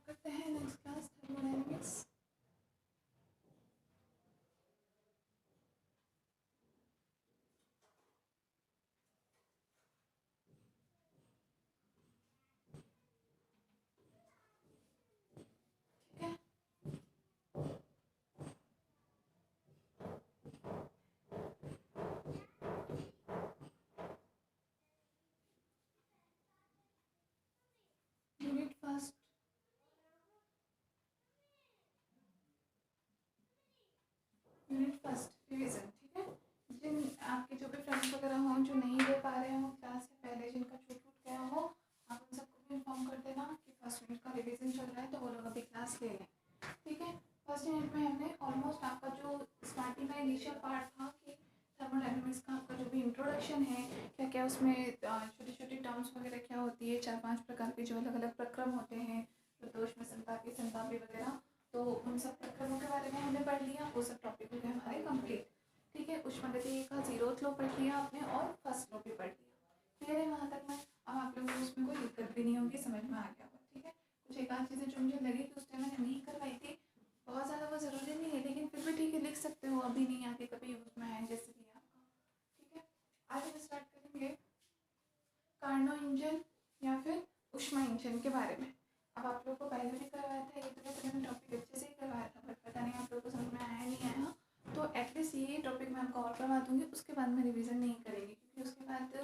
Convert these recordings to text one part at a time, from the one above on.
करते हैं next class thermodynamics. Unit first revision. ठीक है, जिन आपके जो भी फ्रेंड्स वगैरह हों जो नहीं दे पा रहे हो क्लास से पहले, जिनका छूट गया हो, आप उन सबको भी इन्फॉर्म कर देना कि फर्स्ट यूनिट का रिवीजन चल रहा है, तो वो लोग अभी क्लास ले लें। ठीक है, फर्स्ट यूनिट में हमने ऑलमोस्ट आपका जो स्टार्टिंग का इनिशियल पार्ट था कि थर्मोडायनेमिक्स का आपका जो भी इंट्रोडक्शन है, क्या क्या उसमें छोटी छोटी टर्म्स वगैरह क्या होती है, 4-5 प्रकार के जो अलग अलग प्रक्रम होते हैं, प्रदोष में संतापी संतापी वगैरह, तो उन सब प्रक्रमों के बारे में हमने पढ़ लिया। वो सब टॉपिक हो गए हमारे कंप्लीट। ठीक है, उष्मागतिकी का जीरोथ लॉ पढ़ लिया आपने और फर्स्ट लॉ भी पढ़ लिया। क्लियर है वहाँ तक? मैं अब आप लोगों को उसमें कोई दिक्कत भी नहीं होगी, समझ में आ गया होगा। ठीक है, कुछ एक आध चीज़ें जो मुझे लगी कि उस टाइम मैंने नहीं करवाई थी, बहुत ज़्यादा वो ज़रूरी नहीं है, लेकिन फिर भी ठीक है, लिख सकते हो, अभी नहीं आगे कभी यूज़ में है, जैसे भी आपका। ठीक है, आज हम स्टार्ट करेंगे कार्नो इंजन या फिर ऊष्मा इंजन के बारे में। अब आप लोगों को पहले भी करवाया था, ये तो मैंने टॉपिक अच्छे से ही करवाया था, बट पता नहीं आप लोगों को समझ में आया नहीं आया, तो एटलीस्ट ये टॉपिक मैं आपको और करवा दूँगी, उसके बाद मैं रिवीजन नहीं करेंगी, क्योंकि उसके बाद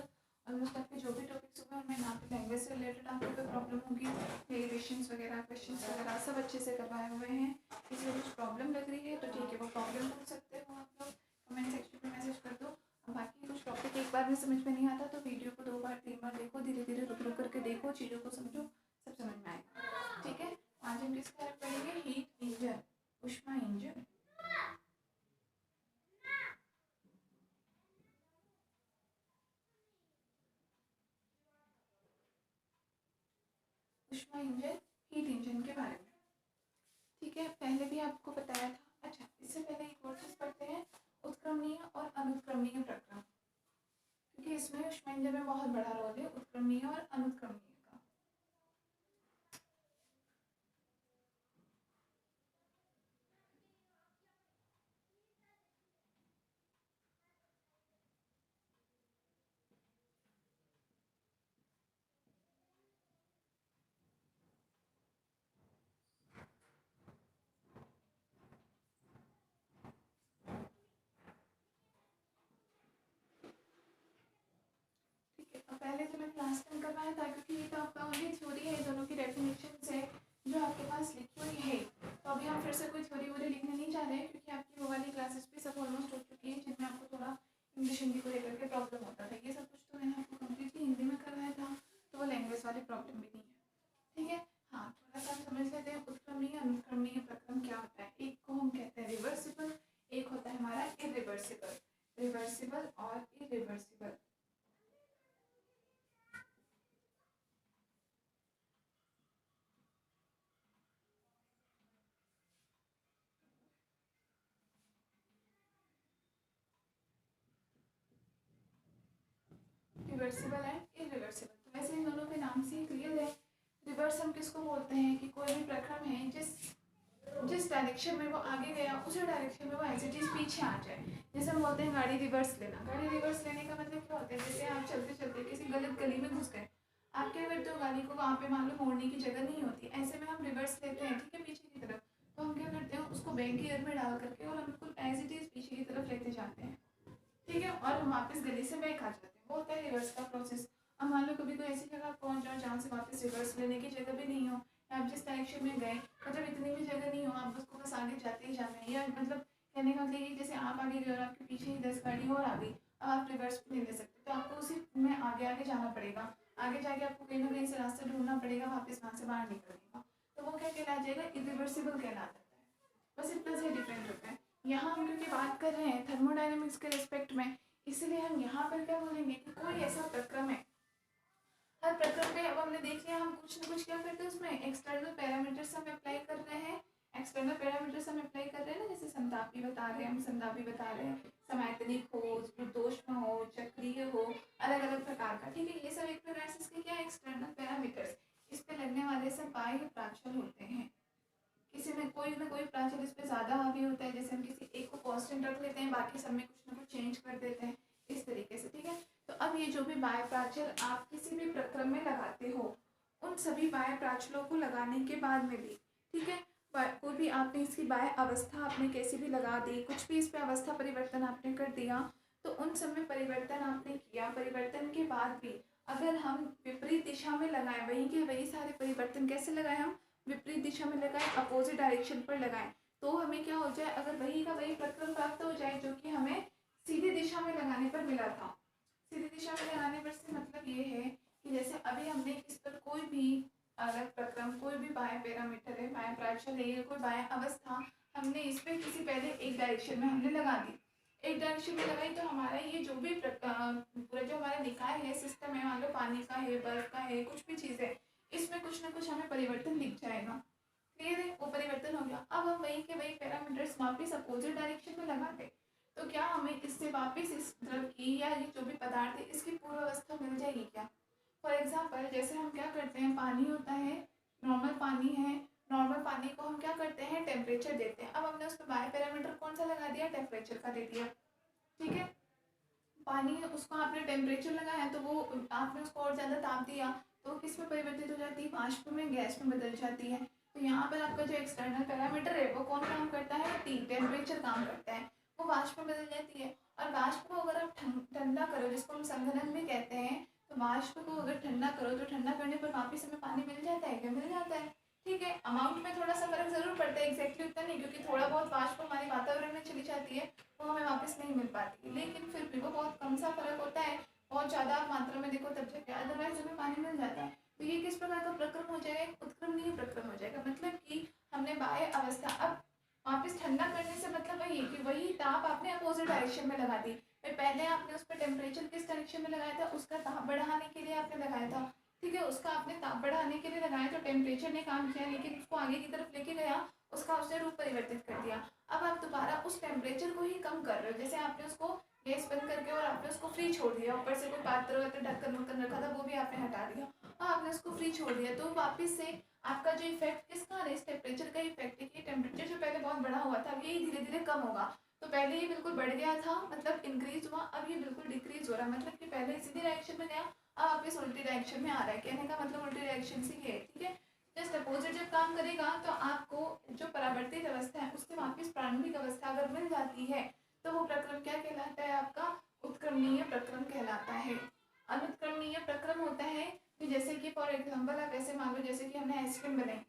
ऑलमोस्ट आपके जो भी टॉपिक्स हुए उनमें ना तो लैंग्वेज से रिलेटेड आपको कोई प्रॉब्लम होगी, डेरिवेशंस वगैरह क्वेश्चंस वगैरह सब अच्छे से करवाए हुए हैं। इसमें कुछ प्रॉब्लम लग रही है तो ठीक है, वो प्रॉब्लम पूछ सकते हो आप लोग, कमेंट सेक्शन में मैसेज कर दो। बाकी कुछ टॉपिक एक बार में समझ में नहीं आता तो वीडियो को 2 बार 3 बार देखो, धीरे धीरे रुक रुक करके देखो, चीज़ों को समझो, सब समझ में आएगा। ठीक है, आज हम किसके बारे में पढ़ेंगे? हीट इंजन, ऊष्मा इंजन। ऊष्मा इंजन, हीट इंजन के बारे में। ठीक है, पहले भी आपको बताया था। अच्छा, इससे पहले एक और चीज़ पढ़ते हैं, उत्क्रमणीय और अनुत्क्रमणीय प्रक्रम, क्योंकि इसमें ऊष्मा इंजन में बहुत बड़ा रोल है उत्क्रमणीय और अनुत्क्रमणीय का। ठीक है, अब पहले तो मैंने लास्ट टाइम करवाया था, क्योंकि ये तो आपका ओनली थ्योरी है, दोनों की डेफिनेशन है जो आपके पास लिखी हुई है, तो अभी हम फिर से कोई थ्योरी वोरी लिखने नहीं जा रहे हैं, क्योंकि आपकी वो वाली क्लासेस भी सब ऑलमोस्ट हो चुकी है, जिनमें आपको थोड़ा इंग्लिश हिंदी को लेकर के प्रॉब्लम होता था। ये सब कुछ तो मैंने आपको कम्प्लीटली हिंदी में करवाया था, तो वो लैंग्वेज वाली प्रॉब्लम भी नहीं है। ठीक है, हाँ, थोड़ा सा समझ लेते हैं उत्क्रमणीय अनुक्रमणीय प्रक्रम क्या होता है। एक को हम कहते हैं रिवर्सिबल, एक होता है हमारा इरिवर्सिबल। रिवर्सिबल और इरिवर्सिबल। रिवर्सिबल एंड इरिवर्सिबल, तो वैसे इन दोनों के नाम से क्लियर है। रिवर्स हम किसको बोलते हैं कि कोई भी प्रक्रम है जिस जिस डायरेक्शन में वो आगे गया उसी डायरेक्शन में वो ऐसे चीज पीछे आ जाए। जैसे हम बोलते हैं गाड़ी रिवर्स लेना। गाड़ी रिवर्स लेने का मतलब क्या होता है? जैसे आप चलते चलते किसी गलत गली में घुस गए, आप क्या करते हो, गाड़ी को वहाँ पे मान लो मोड़ने की जगह नहीं होती, ऐसे में हम रिवर्स लेते हैं, ठीक है, पीछे की तरफ, तो हम क्या करते हैं, उसको बैक गियर में डाल करके और हम बिल्कुल एज इट इज पीछे की तरफ लेते जाते हैं। ठीक है, और हम वापस गली से बैक आ जाते हैं, वो होता है रिवर्स का प्रोसेस। अब मान लो कभी कोई ऐसी जगह पहुंच जाओ जहाँ से वापस रिवर्स लेने की जगह भी नहीं हो, आप जिस डायरेक्शन में गए मतलब इतनी भी जगह नहीं हो, आप उसको बस आगे जाते ही जाना है, या मतलब कहने का मतलब ये, जैसे आप आगे गए और आपके पीछे ही 10 गाड़ी और आ गई, अब आप रिवर्स भी नहीं ले सकते, तो आपको उसी में आगे आगे जाना पड़ेगा। आगे जाके आपको कहीं ना कहीं से रास्ता ढूंढना पड़ेगा वापस वहाँ से बाहर निकलने का, तो वो क्या कहला जाएगा? इरिवर्सिबल कहला जाता है। बस इतना से डिफरेंट होता है। यहाँ हम क्योंकि बात कर रहे हैं थर्मोडायनेमिक्स के रिस्पेक्ट में, इसलिए हम यहाँ पर क्या बोलेंगे कि कोई ऐसा प्रक्रम है, हर प्रक्रम पे अब हमने देख लिया, हम कुछ ना कुछ क्या करते हैं उसमें एक्सटर्नल पैरामीटर्स हम अप्लाई कर रहे हैं। एक्सटर्नल पैरामीटर्स हम अप्लाई कर रहे हैं ना, जैसे संतापी बता रहे हैं, हम संतापी बता रहे हैं, समायतनिक हो, प्रदोष्म हो, चक्रीय हो, अलग अलग प्रकार का। ठीक है, ये सब एक प्रकार से इसके क्या एक्सटर्नल पैरामीटर्स, इस पे लगने वाले से बाह्य प्राचल होते हैं। किसी में कोई ना कोई प्राचल इस पे ज़्यादा हावी होता है, जैसे हम किसी एक को कांस्टेंट रख लेते हैं, बाकी सब में कुछ ना कुछ चेंज कर देते हैं, इस तरीके से, ठीक है। तो अब ये जो भी बाह्य प्राचल आप किसी भी प्रक्रम में लगाते हो, उन सभी बाह्य प्राचलों को लगाने के बाद में भी, ठीक है, कोई भी आपने इसकी बाह्य अवस्था आपने कैसी भी लगा दी, कुछ भी इस पे अवस्था परिवर्तन आपने कर दिया, तो उन सब में परिवर्तन आपने किया, परिवर्तन के बाद भी अगर हम विपरीत दिशा में लगाएं, वही के वही सारे परिवर्तन कैसे लगाएं, हम विपरीत दिशा में लगाएं, अपोजिट डायरेक्शन पर लगाएं, तो हमें क्या हो जाए, अगर वही का वही प्रक्रम प्राप्त हो जाए जो कि हमें सीधी दिशा में लगाने पर मिला था। सीधी दिशा में लगाने पर से मतलब ये है कि जैसे अभी हमने इस पर कोई भी अलग प्रक्रम, कोई भी बाह्य पैरामीटर है, बाह्य प्राचल है, या कोई बाह्य अवस्था हमने इस पर किसी पहले एक डायरेक्शन में हमने लगा दी, एक डायरेक्शन में लगाई, तो हमारा ये जो भी पूरा जो हमारा निकाय है, सिस्टम है, मान लो पानी का है, बर्फ का है, कुछ भी चीज़ है, इसमें कुछ ना कुछ हमें परिवर्तन दिख जाएगा। क्लियर है, वो परिवर्तन हो गया। अब हम वही के वही पैरामीटर्स वापिस अपोजिट डायरेक्शन में लगा दें, तो क्या हमें इससे वापस इस द्रव की या ये जो भी पदार्थ है इसकी पूर्व अवस्था मिल जाएगी क्या? फॉर एग्जाम्पल जैसे हम क्या करते हैं, पानी होता है, नॉर्मल पानी है, नॉर्मल पानी को हम क्या करते हैं, टेम्परेचर देते हैं। अब हमने उस पर बाह्य पैरामीटर कौन सा लगा दिया, टेम्परेचर का दे दिया, ठीक है। पानी उसको आपने टेम्परेचर लगाया, तो वो आपने उसको और ज़्यादा ताप दिया, तो किस में परिवर्तित हो जाती है, वाष्प में, गैस में बदल जाती है। तो यहाँ पर आपका जो एक्सटर्नल पैरामीटर है वो कौन काम करता है, टेम्परेचर काम करता है, वो वाष्प में बदल जाती है। और वाष्प को अगर आप ठंडा करो, जिसको हम संघनन भी कहते हैं, तो वाष्प को अगर ठंडा करो तो ठंडा करने पर वापिस हमें पानी मिल जाता है क्या, मिल जाता है, ठीक है। अमाउंट में थोड़ा सा फर्क जरूर पड़ता है, एक्जैक्टली उतना नहीं, क्योंकि थोड़ा बहुत वाष्प हमारे वातावरण में चली जाती है, वो हमें वापस नहीं मिल पाती, लेकिन फिर भी वो बहुत कम सा फर्क होता है। बहुत ज़्यादा मात्रा में देखो तब जाके, अदरवाइज हमें पानी मिल जाता है। तो ये किस प्रकार का प्रक्रम हो जाएगा, एक उत्क्रमणीय प्रक्रम हो जाएगा। मतलब कि हमने बाह्य अवस्था अब वापस ठंडा करने से मतलब वही कि वही ताप आपने अपोजिट डायरेक्शन में लगा दी। फिर पहले आपने उस पर टेम्परेचर किस डायरेक्शन में लगाया था, उसका ताप बढ़ाने के लिए आपने लगाया था, ठीक है, उसका आपने ताप बढ़ाने के लिए लगाया, तो टेम्परेचर ने काम किया, लेकिन उसको आगे की तरफ लेके गया, उसका उसने रूप परिवर्तित कर दिया। अब आप दोबारा उस टेम्परेचर को ही कम कर रहे हो, जैसे आपने उसको गैस बंद करके और आपने उसको फ्री छोड़ दिया, ऊपर से कोई पात्र वात्र ढक्कन वक्कन रखा था वो भी आपने हटा दिया, और आपने उसको फ्री छोड़ दिया, तो वापस से आपका जो इफेक्ट किसका है, इस टेम्परेचर का इफेक्ट है कि टेम्परेचर जो पहले बहुत बड़ा हुआ था अब ये धीरे धीरे कम होगा। तो पहले ये बिल्कुल बढ़ गया था, मतलब इंक्रीज हुआ, अब ये बिल्कुल डिक्रीज हो रहा है, मतलब कि पहले सीधी डायरेक्शन में गया, अब वापस उल्टी डायरेक्शन में आ रहा है। कहने का मतलब उल्टी डायरेक्शन से ये है, ठीक है। जस्ट अपोजिट जब काम करेगा तो आपको जो परावर्तित अवस्था है उससे वापस प्रारंभिक अवस्था अगर मिल जाती है, तो वो प्रक्रम क्या कहलाता है, आपका उत्क्रमणीय प्रक्रम कहलाता है। अनुत्क्रमणीय प्रक्रम होता है कि जैसे कि फॉर एग्जाम्पल आप ऐसे मान लो जैसे कि हमने आइसक्रीम बनाई,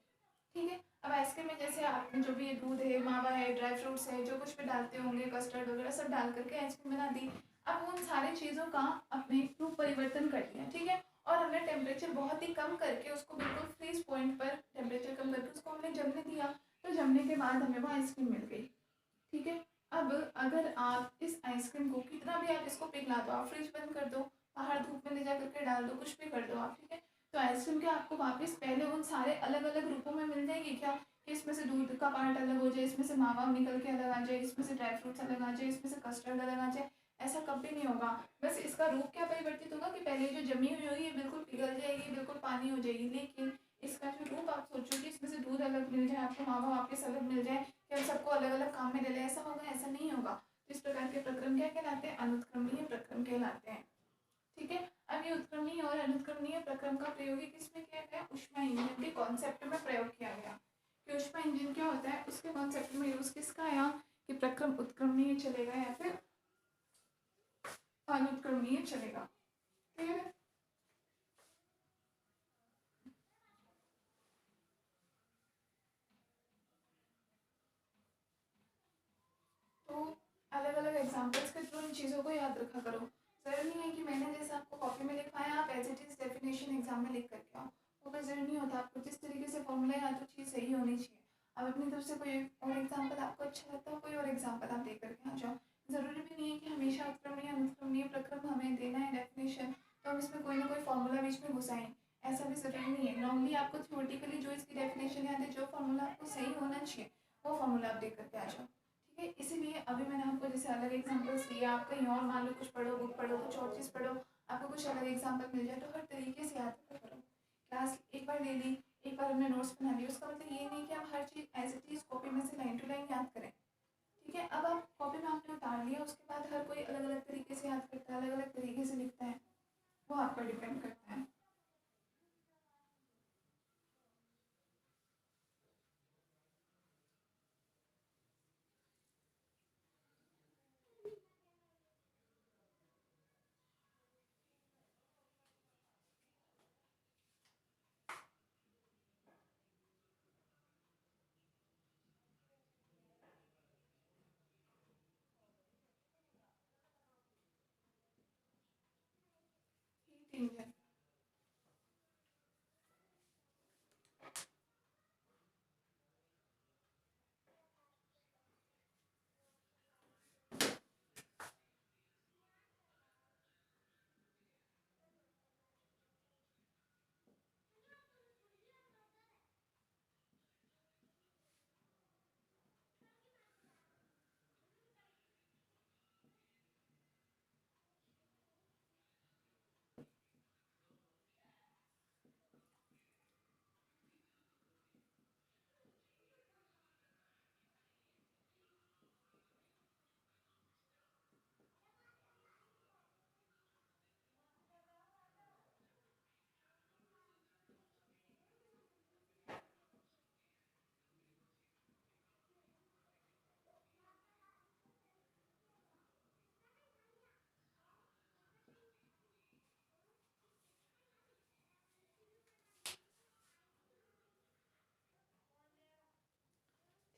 ठीक है। अब आइसक्रीम में जैसे आपने जो भी दूध है, मावा है, ड्राई फ्रूट्स है, जो कुछ भी डालते होंगे, कस्टर्ड वगैरह सब डाल करके आइसक्रीम बना दी। अब उन सारी चीज़ों का अपने रूप परिवर्तन कर दिया, ठीक है, और हमने टेम्परेचर बहुत ही कम करके उसको बिल्कुल फ्रीज पॉइंट पर टेम्परेचर कम करके उसको हमने जमने दिया, तो जमने के बाद हमें वो आइसक्रीम मिल गई, ठीक है। अब अगर आप इस आइसक्रीम को कितना भी आप इसको पिघला दो, आप फ्रिज बंद कर दो, बाहर धूप में ले जा करके डाल दो, कुछ भी कर दो आप, ठीक है, तो आइसक्रीम क्या आपको वापस पहले उन सारे अलग अलग रूपों में मिल जाएगी क्या, कि इसमें से दूध का पार्ट अलग हो जाए, इसमें से मावा निकल के अलग आ जाए, इसमें से ड्राई फ्रूट्स अलग आ जाए, इसमें से कस्टर्ड अलग आ जाए, ऐसा कभी नहीं होगा। बस इसका रूप क्या परिवर्तित होगा कि पहले जो जमी हुई होगी बिल्कुल पिघल जाएगी, बिल्कुल पानी हो जाएगी, लेकिन इसका जो रूप आप सोचो कि इसमें से दूध अलग मिल जाए, आपको मावा वापस अलग मिल जाए, कि हम सबको अलग अलग काम में ले लें, ऐसा होगा, ऐसा नहीं होगा। इस प्रकार के प्रक्रम क्या कहलाते हैं, अनुत्क्रमणीय प्रक्रम कहलाते हैं, ठीक है। अब ये उत्क्रमणीय और अनुत्क्रमणीय प्रक्रम का प्रयोग किसमें किया गया, ऊष्मा इंजन के कॉन्सेप्ट में प्रयोग किया गया। कि ऊष्मा इंजन क्या होता है, उसके कॉन्सेप्ट में यूज किसका आया, कि प्रक्रम उत्क्रमणीय चलेगा या फिर अनुत्क्रमणीय चलेगा, ठीक है। तो अलग अलग एग्जाम्पल्स के थ्रू इन चीज़ों को याद रखा करो। ज़रूरी नहीं है कि मैंने जैसे आपको कॉपी में लिखवाया आप as it is definition exam में लिख करके आओ, वो कोई ज़रूरी नहीं होता। आपको जिस तरीके से फॉर्मूला या तो चीज़ सही होनी चाहिए। अब अपनी तरफ से कोई और एग्जाम्पल आपको अच्छा लगता है, कोई और एग्जाम्पल आप दे करके आ जाओ। ज़रूरी भी नहीं है कि हमेशा उत्क्रमणीय अनुत्क्रमणीय प्रक्रम हमें देना है डेफिनेशन, तो हम इसमें कोई ना कोई फॉर्मूला बीच में घुसाएं, ऐसा भी ज़रूरी नहीं है। नॉर्मली आपको थ्योरेटिकली जो इसकी डेफिनेशन याद है, जो फॉर्मूला आपको सही होना चाहिए वो फॉर्मूला आप दे करके आ जाओ, ठीक है। इसीलिए अभी मैंने आपको जैसे अलग एग्जांपल्स दिए, आप कहीं और मान लो कुछ पढ़ो, बुक पढ़ो, कुछ और चीज़ पढ़ो, आपको कुछ अलग एग्जांपल मिल जाए, तो हर तरीके से याद करो। क्लास एक बार ले ली, एक बार हमने नोट्स बना लिए, उसका मतलब ये नहीं कि हम हर चीज़ एज इट इज़ कॉपी में से लाइन टू लाइन याद करें। ठीक है, अब आप कॉपी में आपने उतार लिया, उसके बाद हर कोई अलग अलग तरीके से याद करता है, अलग अलग तरीके से लिखता है, वो आप पर डिपेंड करता है। Heat engine.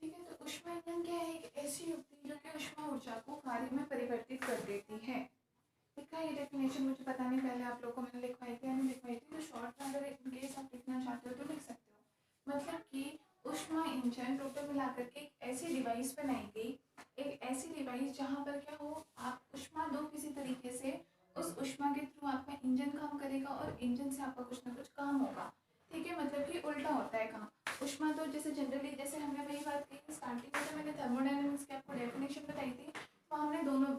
ठीक है, तो ऊष्मा इंजन क्या है? एक ऐसी युक्ति जो कि ऊष्मा ऊर्जा को कार्य में परिवर्तित कर देती है। लिखा ये डेफिनेशन मुझे पता नहीं, पहले आप लोगों को मैंने लिखवाई थी या नहीं लिखवाई थी, तो शॉर्ट में अगर इनकेस आप लिखना चाहते हो तो लिख सकते हो। मतलब कि ऊष्मा इंजन टोटल मिलाकर के एक ऐसी डिवाइस बनाई गई, एक ऐसी डिवाइस जहाँ पर क्या हो, आप ऊष्मा दो किसी तरीके से, उस ऊष्मा के थ्रू आपका इंजन काम करेगा और इंजन से आपका कुछ ना कुछ काम होगा। ठीक है, मतलब कि उल्टा होता है काम। ऊष्मा तो जैसे जनरली, जैसे हमने वही बात कही स्टार्टिंग में, तो मैंने थर्मोडायनेमिक्स की आपको डेफिनेशन बताई थी, तो हमने दोनों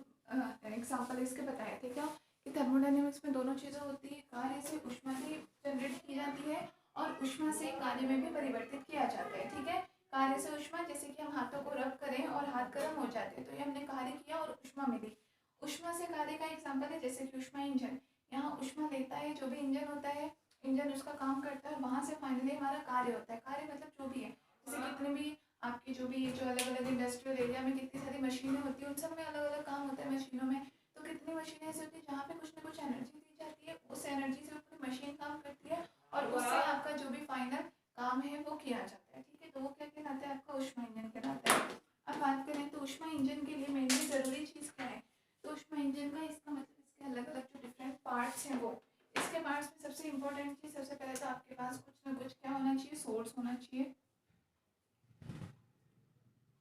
एग्जाम्पल इसके बताए थे क्या, कि थर्मोडायनेमिक्स में दोनों चीज़ें होती है, कार्य से ऊष्मा भी जनरेट की जाती है और ऊष्मा से कार्य में भी परिवर्तित किया जाता है। ठीक है, कार्य से ऊष्मा, जैसे कि हम हाथों को रब करें और हाथ गर्म हो जाते हैं, तो ये हमने कार्य किया और ऊष्मा मिली। ऊष्मा से कार्य का एग्जाम्पल है जैसे कि ऊष्मा इंजन, यहाँ ऊष्मा लेता है, जो भी इंजन होता है, इंजन उसका काम करता है और वहाँ से फाइनली हमारा कार्य होता है। कार्य मतलब जो भी है, जैसे कितने भी आपकी जो अलग अलग इंडस्ट्रियल एरिया में कितनी सारी मशीनें होती है, उन सब में अलग अलग काम होता है मशीनों में। तो कितनी मशीनें ऐसी होती है जहाँ पे कुछ ना कुछ एनर्जी दी जाती है, उस एनर्जी से पूरी मशीन काम करती है और उससे आपका जो भी फाइनल काम है वो किया जाता है। ठीक है, तो वो क्या कहलाता है? आपका ऊष्मा इंजन कहलाता है। अब बात करें तो ऊष्मा इंजन के लिए मेनली ज़रूरी चीज़ क्या है? तो ऊष्मा इंजन का इसका मतलब इसके अलग अलग जो डिफरेंट पार्ट्स हैं वो, इसके पार्ट्स में सबसे इंपॉर्टेंट चीज़, सबसे पहले तो आपके पास कुछ ना कुछ क्या होना चाहिए? सोर्स होना चाहिए।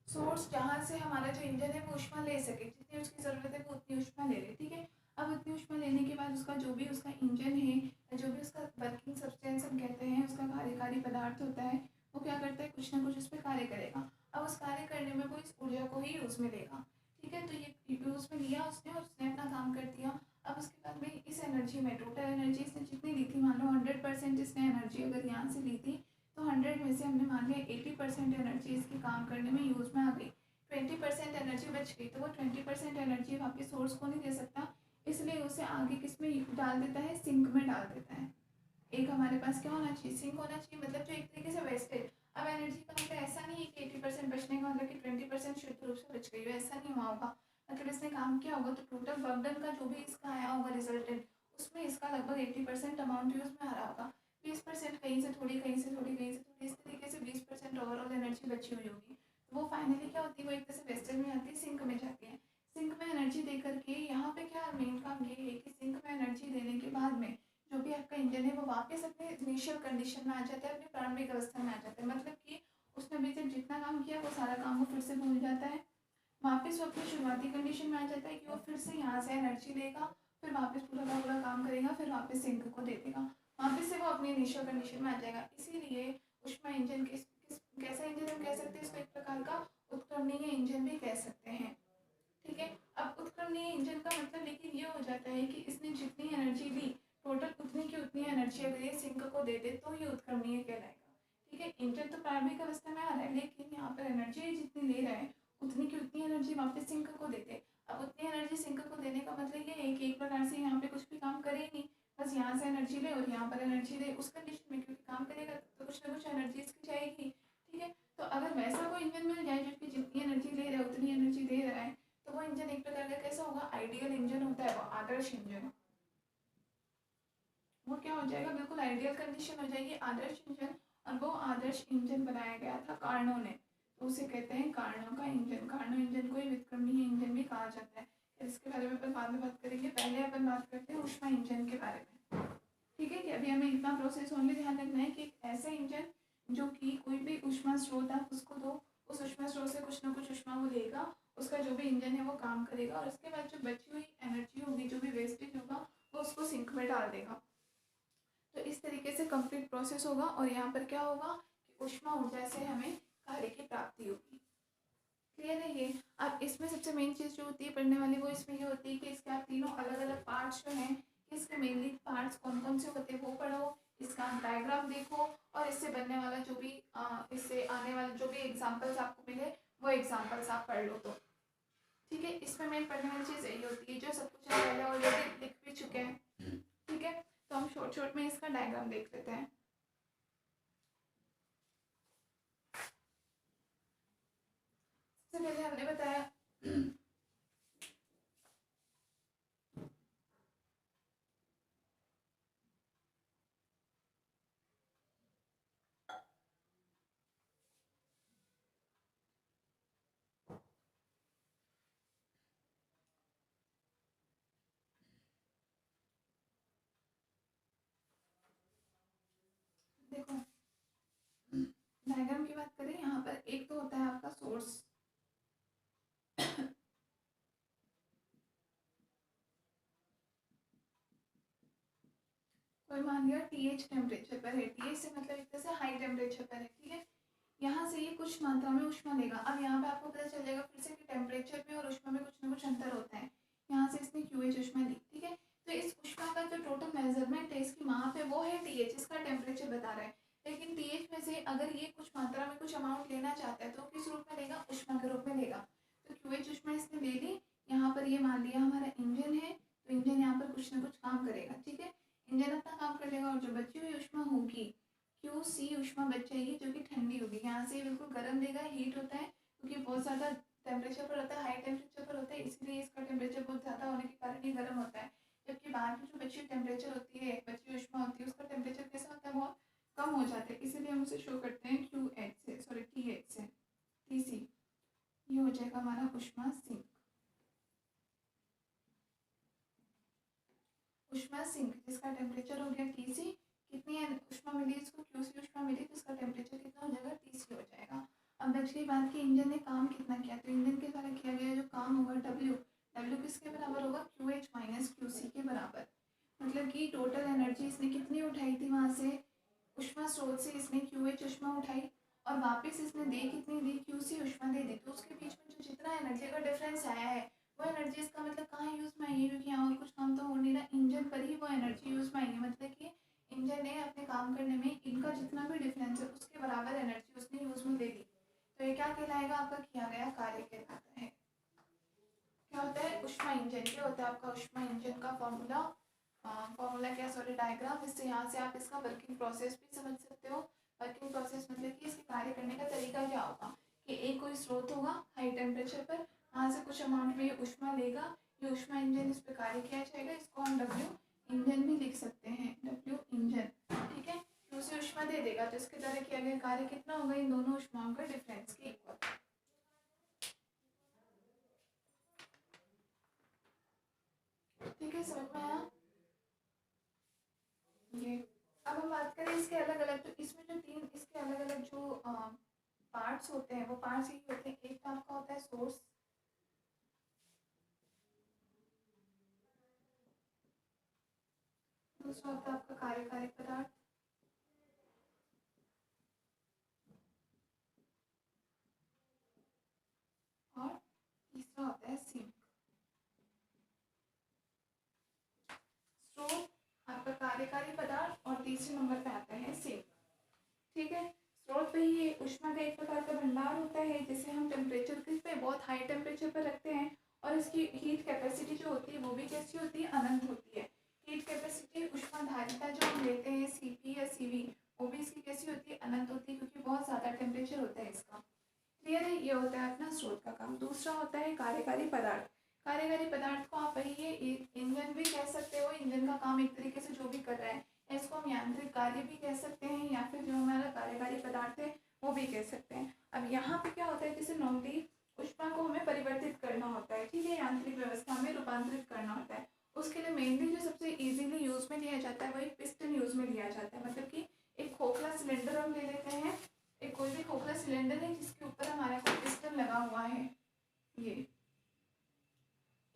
सोर्स जहाँ से हमारा जो इंजन है वो ऊष्मा ले सके, जितनी उसकी ज़रूरत है वो उतनी ऊष्मा ले ले। ठीक है, अब उतनी ऊष्मा लेने के बाद उसका जो भी उसका इंजन है, या जो भी उसका वर्किंग सब्सटेंस हम कहते हैं, उसका कार्यकारी पदार्थ होता है, वो क्या करता है? कुछ ना कुछ उस पर कार्य करेगा। अब उस कार्य करने में वो इस ऊर्जा को ही यूज़ में लेगा। ठीक है, तो ये यूज़ में लिया उसने और उसने अपना काम कर दिया। अब उसके बाद में इस एनर्जी में टोटल एनर्जी इसने जितनी ली थी, मान लो 100% इसने एनर्जी अगर यहाँ से ली थी, तो 100 में से हमने मान लिया 80% एनर्जी इसके काम करने में यूज़ में आ गई, 20% एनर्जी बच गई, तो वो 20% एनर्जी वापस सोर्स को नहीं दे सकता, इसलिए उसे आगे किस में डाल देता है? सिंक में डाल देता है। एक हमारे पास क्या होना चाहिए? सिंक होना चाहिए, मतलब जो एक तरीके से वेस्टेज। अब एनर्जी का मतलब ऐसा नहीं है कि 80% बचने का मतलब कि 20% शुद्ध रूप से बच गई हो, ऐसा नहीं हुआ होगा। मतलब इसने काम किया होगा तो टोटल वर्क डन का जो भी इसका आया होगा रिजल्टेंट, उसमें इसका लगभग 80% अमाउंट यूज में आ रहा होगा। 20% कहीं से थोड़ी, कहीं से थोड़ी, कहीं से थोड़ी, इस तरीके से 20% ओवरऑल एनर्जी बची हुई होगी। तो वो फाइनली क्या होती है? वो एक तरह से वेस्टेज में जाती है, सिंक में जाती है। सिंक में एनर्जी दे करके यहाँ पे क्या मेन काम ये है कि सिंक में एनर्जी देने के बाद में जो भी आपका इंजन है वो वापस अपने इनिशियल कंडीशन में आ जाता है, अपनी प्रारंभिक अवस्था में आ जाता है। मतलब कि उसने अभी तक जितना काम किया वो सारा काम वो फिर से भूल जाता है, वापस वो अपनी शुरुआती कंडीशन में आ जाता है कि वो फिर से यहाँ से एनर्जी लेगा, फिर वापस पूरा का पूरा काम करेगा, फिर वापस सिंक को दे देगा, वापस से वो अपनी इनिशियल कंडीशन में आ जाएगा। इसीलिए ऊष्मा इंजन कैसा इंजन हम कह सकते हैं? इसको एक प्रकार का उत्क्रमणीय इंजन भी कह सकते हैं। ठीक है, अब उत्क्रमणीय इंजन का मतलब लेकिन ये हो जाता है कि इसने जितनी एनर्जी ली, टोटल उतनी की उतनी एनर्जी अगर ये सिंक को दे दे तो ये उत्क्रमणीय कहलाएगा। इंजन तो प्रारंभिक अवस्था में आ रहा है, लेकिन यहाँ पर एनर्जी जितनी ले रहा है उतनी की उतनी एनर्जी वापस सिंक को देते। अब उतनी एनर्जी सिंक को देने का मतलब ये है कि एक प्रकार से यहाँ पे कुछ भी काम करे ही नहीं, बस यहाँ से एनर्जी ले और यहाँ पर एनर्जी दे, उस कंडीशन में क्योंकि काम करेगा तो कुछ ना कुछ एनर्जी इसकी जाएगी। ठीक है, तो अगर वैसा कोई इंजन मिल जाए जो कि जितनी एनर्जी ले रहा है उतनी एनर्जी दे रहा है, तो वो इंजन एक प्रकार का कैसा होगा, आइडियल इंजन होता है, वो आदर्श इंजन। वो क्या हो जाएगा, बिल्कुल आइडियल कंडीशन हो जाएगी, आदर्श इंजन। और वो आदर्श इंजन बनाया गया था कार्नो ने, तो उसे कहते हैं कार्नो का इंजन। कार्नो इंजन को ही विक्रमणीय इंजन भी कहा जाता है। इसके बारे में अपन बाद में बात करेंगे, पहले अपन बात करते हैं ऊष्मा इंजन के बारे में। ठीक है, कि अभी हमें इतना प्रोसेस ओनली ध्यान रखना है कि एक ऐसा इंजन जो कि कोई भी ऊष्मा स्रोत आप उसको दो, उस ऊष्मा स्रोत से कुछ ना कुछ ऊष्मा वो लेगा, उसका जो भी इंजन है वो काम करेगा, और उसके बाद जो बची हुई एनर्जी होगी, जो भी वेस्टेज होगा, वो उसको सिंक में डाल देगा। तो इस तरीके से कंप्लीट प्रोसेस होगा, और यहाँ पर क्या होगा कि ऊष्मा ऊर्जा से हमें कार्य की प्राप्ति होगी। क्लियर है ये। अब इसमें सबसे मेन चीज़ जो होती है पढ़ने वाली, वो इसमें ये होती है कि इसके आप तीनों अलग अलग पार्ट्स जो हैं, इसके मेनली पार्ट्स कौन कौन से होते हैं वो पढ़ो, इसका डायग्राम देखो, और इससे बनने वाला जो भी इससे आने वाले जो भी एग्जाम्पल्स आपको मिले वो एग्जाम्पल्स आप पढ़ लो। तो ठीक है, इसमें मेन पढ़ने वाली चीज़ यही होती है, जो सब कुछ हम पहले ऑलरेडी लिख भी चुके हैं। ठीक है, तो हम शॉर्ट शॉर्ट में इसका डायग्राम देख लेते हैं। सबसे पहले हमने बताया देखो, डायग्राम की बात करें, यहाँ पर एक तो होता है आपका सोर्स। कोई मान लिया TH टेम्परेचर पर है, TH से मतलब एक तरह से हाई टेम्परेचर पर है। ठीक है, यहाँ से ये कुछ मात्रा में ऊष्मा लेगा। अब यहाँ पे आपको पता चल जाएगा फिर से कि टेम्परेचर में और ऊष्मा में कुछ ना कुछ अंतर होता है। यहाँ से इसने QH ऊष्मा ली। ठीक है, तो इस ऊष्मा का जो टोटल मेजरमेंट है, इसकी माप है, वो है TH, इसका टेम्परेचर बता रहा है। लेकिन TH में से अगर ये कुछ मात्रा में कुछ अमाउंट लेना चाहता है तो किस रूप में लेगा, ऊष्मा के रूप में लेगा। तो QH ऊष्मा इसने ले ली। यहाँ पर ये मान लिया हमारा इंजन है, तो इंजन यहाँ पर कुछ ना कुछ काम करेगा। ठीक है, इंजन अपना काम कर लेगा, और जो बची हुई ऊष्मा होगी QC ऊष्मा बच जाएगी, जो कि ठंडी होगी। यहाँ से बिल्कुल गर्म देगा, हीट होता है क्योंकि बहुत ज़्यादा टेम्परेचर पर होता है, हाई टेम्परेचर पर होता है, इसलिए इसका टेम्परेचर बहुत ज़्यादा होने के कारण ये गर्म होता है। जबकि बाद में जो बची हुई टेम्परेचर होती है, बची हुई ऊष्मा होती है, उसका टेम्परेचर कैसा होता है, बहुत कम हो जाता है। इसीलिए हम उसे शो करते हैं QH से, सॉरी TH से, TC। ये हो जाएगा हमारा ऊष्मा सिंक। ऊष्मा सिंक जिसका टेम्परेचर हो गया TC, कितनी ऊष्मा मिली इसको, QC ऊष्मा मिली, तो इसका टेम्परेचर कितना हो जाएगा, TC हो जाएगा। अब बच गई बात कि इंजन ने काम कितना किया, तो इंजन के द्वारा किया गया जो काम होगा W किसके बराबर होगा, QH माइनस QC के बराबर। मतलब कि टोटल एनर्जी इसने कितनी उठाई थी, वहाँ से ऊष्मा स्रोत से इसने QH ऊष्मा उठाई, और वापस इसने दे कितनी दी, QC ऊष्मा दे दी। तो उसके बीच में जो जितना एनर्जी का डिफरेंस आया है, वो एनर्जी इसका मतलब कहाँ यूज़ में आई है, क्योंकि यहाँ और कुछ काम तो हो नहीं रहा, इंजन पर ही वो एनर्जी यूज़ में आई है। मतलब कि इंजन ने अपने काम करने में इनका जितना भी डिफरेंस है उसके बराबर एनर्जी उसने यूज़ में दे दी। तो ये क्या कहलाएगा, आपका किया गया कार्य कहलाता है। क्या होता है ऊष्मा इंजन, क्या होता है आपका ऊष्मा इंजन का फॉर्मूला, फॉर्मूला क्या, सॉरी डायग्राम। इससे यहाँ से आप इसका वर्किंग प्रोसेस भी समझ सकते हो। वर्किंग प्रोसेस मतलब कि इसके कार्य करने का तरीका क्या होगा, कि एक कोई स्रोत होगा हाई टेम्परेचर पर, वहाँ से कुछ अमाउंट में ये ऊष्मा लेगा, ये ऊष्मा इंजन इस पर कार्य किया जाएगा, इसको हम W इंजन भी लिख सकते हैं, W इंजन। ठीक है, दूसरी ऊष्मा दे देगा, तो इसके द्वारा किया गया कार्य कितना होगा, इन दोनों ऊष्माओं का डिफरेंस के इक्वल। ठीक है, समझ में आया ये। अब हम बात करें इसके अलग अलग, तो इसमें जो तीन इसके अलग अलग जो पार्ट्स होते हैं, वो पार्ट्स यही होते हैं। एक तो आपका होता है सोर्स, दूसरा होता है आपका कार्यकारी पदार्थ, और तीसरा होता है सिंक। स्रोत आपका कार्यकारी पदार्थ, और तीसरे नंबर पे आता है सिंक। ठीक है, स्रोत ये ऊष्मा का एक प्रकार का भंडार होता है जिसे हम टेम्परेचर पे बहुत हाई टेम्परेचर पर रखते हैं और इसकी हीट कैपेसिटी जो होती है वो भी कैसी होती है, अनंत होती है। हीट कैपेसिटी ऊष्माधारिता जो हम लेते हैं Cp या Cv, वो भी इसकी कैसी होती है, अनंत होती है, क्योंकि बहुत ज़्यादा टेम्परेचर होता है इसका। क्लियर है, ये होता है अपना स्रोत का काम। दूसरा होता है कार्यकारी पदार्थ। कार्यकारी पदार्थ को आप वही ये इंजन भी कह सकते हो, इंजन का काम एक तरीके से जो भी कर रहा है, इसको हम यांत्रिक कार्य भी कह सकते हैं, या फिर जो हमारा कार्यकारी पदार्थ है वो भी कह सकते हैं। अब यहाँ पे क्या होता है, जैसे नॉर्मली ऊष्मा को हमें परिवर्तित करना होता है, ठीक है, यांत्रिक व्यवस्था में रूपांतरित करना होता है। उसके लिए मेनली जो सबसे इजीली यूज में लिया जाता है वो एक पिस्टन यूज में लिया जाता है। मतलब कि एक खोखला सिलेंडर हम ले लेते हैं, एक कोई भी खोखला सिलेंडर है जिसके ऊपर हमारा कोई पिस्टन लगा हुआ है, ये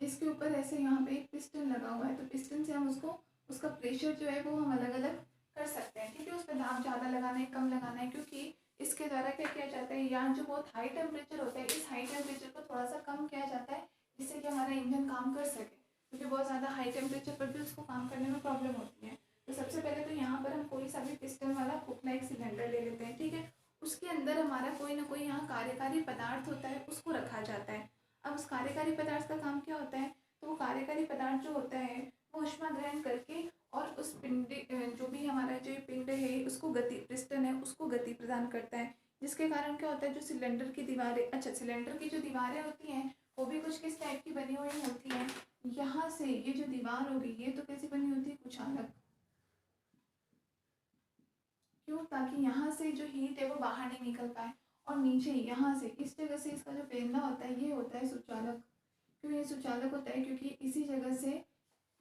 इसके ऊपर ऐसे यहाँ पे एक पिस्टन लगा हुआ है, तो पिस्टन से हम उसको उसका प्रेशर जो है वो हम अलग अलग कर सकते हैं, ठीक है। उस पर दाब ज़्यादा लगाना है, कम लगाना है, क्योंकि इसके द्वारा क्या किया जाता है, यहाँ जो बहुत हाई टेम्परेचर होता है, इस हाई टेम्परेचर को थोड़ा सा कम किया जाता है जिससे कि हमारा इंजन काम कर सके, क्योंकि बहुत ज़्यादा हाई टेम्परेचर पर भी उसको काम करने में प्रॉब्लम होती है। तो सबसे पहले तो यहाँ पर हम कोई सा भी पिस्टन वाला खोखला एक सिलेंडर ले लेते हैं, ठीक है। उसके अंदर हमारा कोई ना कोई यहाँ कार्यकारी पदार्थ होता है, उसको रखा जाता है। अब उस कार्यकारी पदार्थ का काम क्या होता है, तो वो कार्यकारी पदार्थ जो होता है वो ऊष्मा ग्रहण करके और उस पिंड जो भी हमारा जो पिंड है उसको गति, पिस्टन है उसको गति प्रदान करता है, जिसके कारण क्या होता है, जो सिलेंडर की दीवारें, अच्छा सिलेंडर की जो दीवारें होती हैं वो भी कुछ किस टाइप की बनी हुई होती हैं, यहाँ से ये जो दीवार हो रही है तो कैसी बनी होती है, कुछ अलग। क्यों, ताकि यहाँ से जो हीट है वो बाहर नहीं निकल पाए, और नीचे यहाँ से इस जगह से इसका जो पेंदा होता है ये होता है सुचालक। क्यों ये सुचालक होता है, क्योंकि इसी जगह से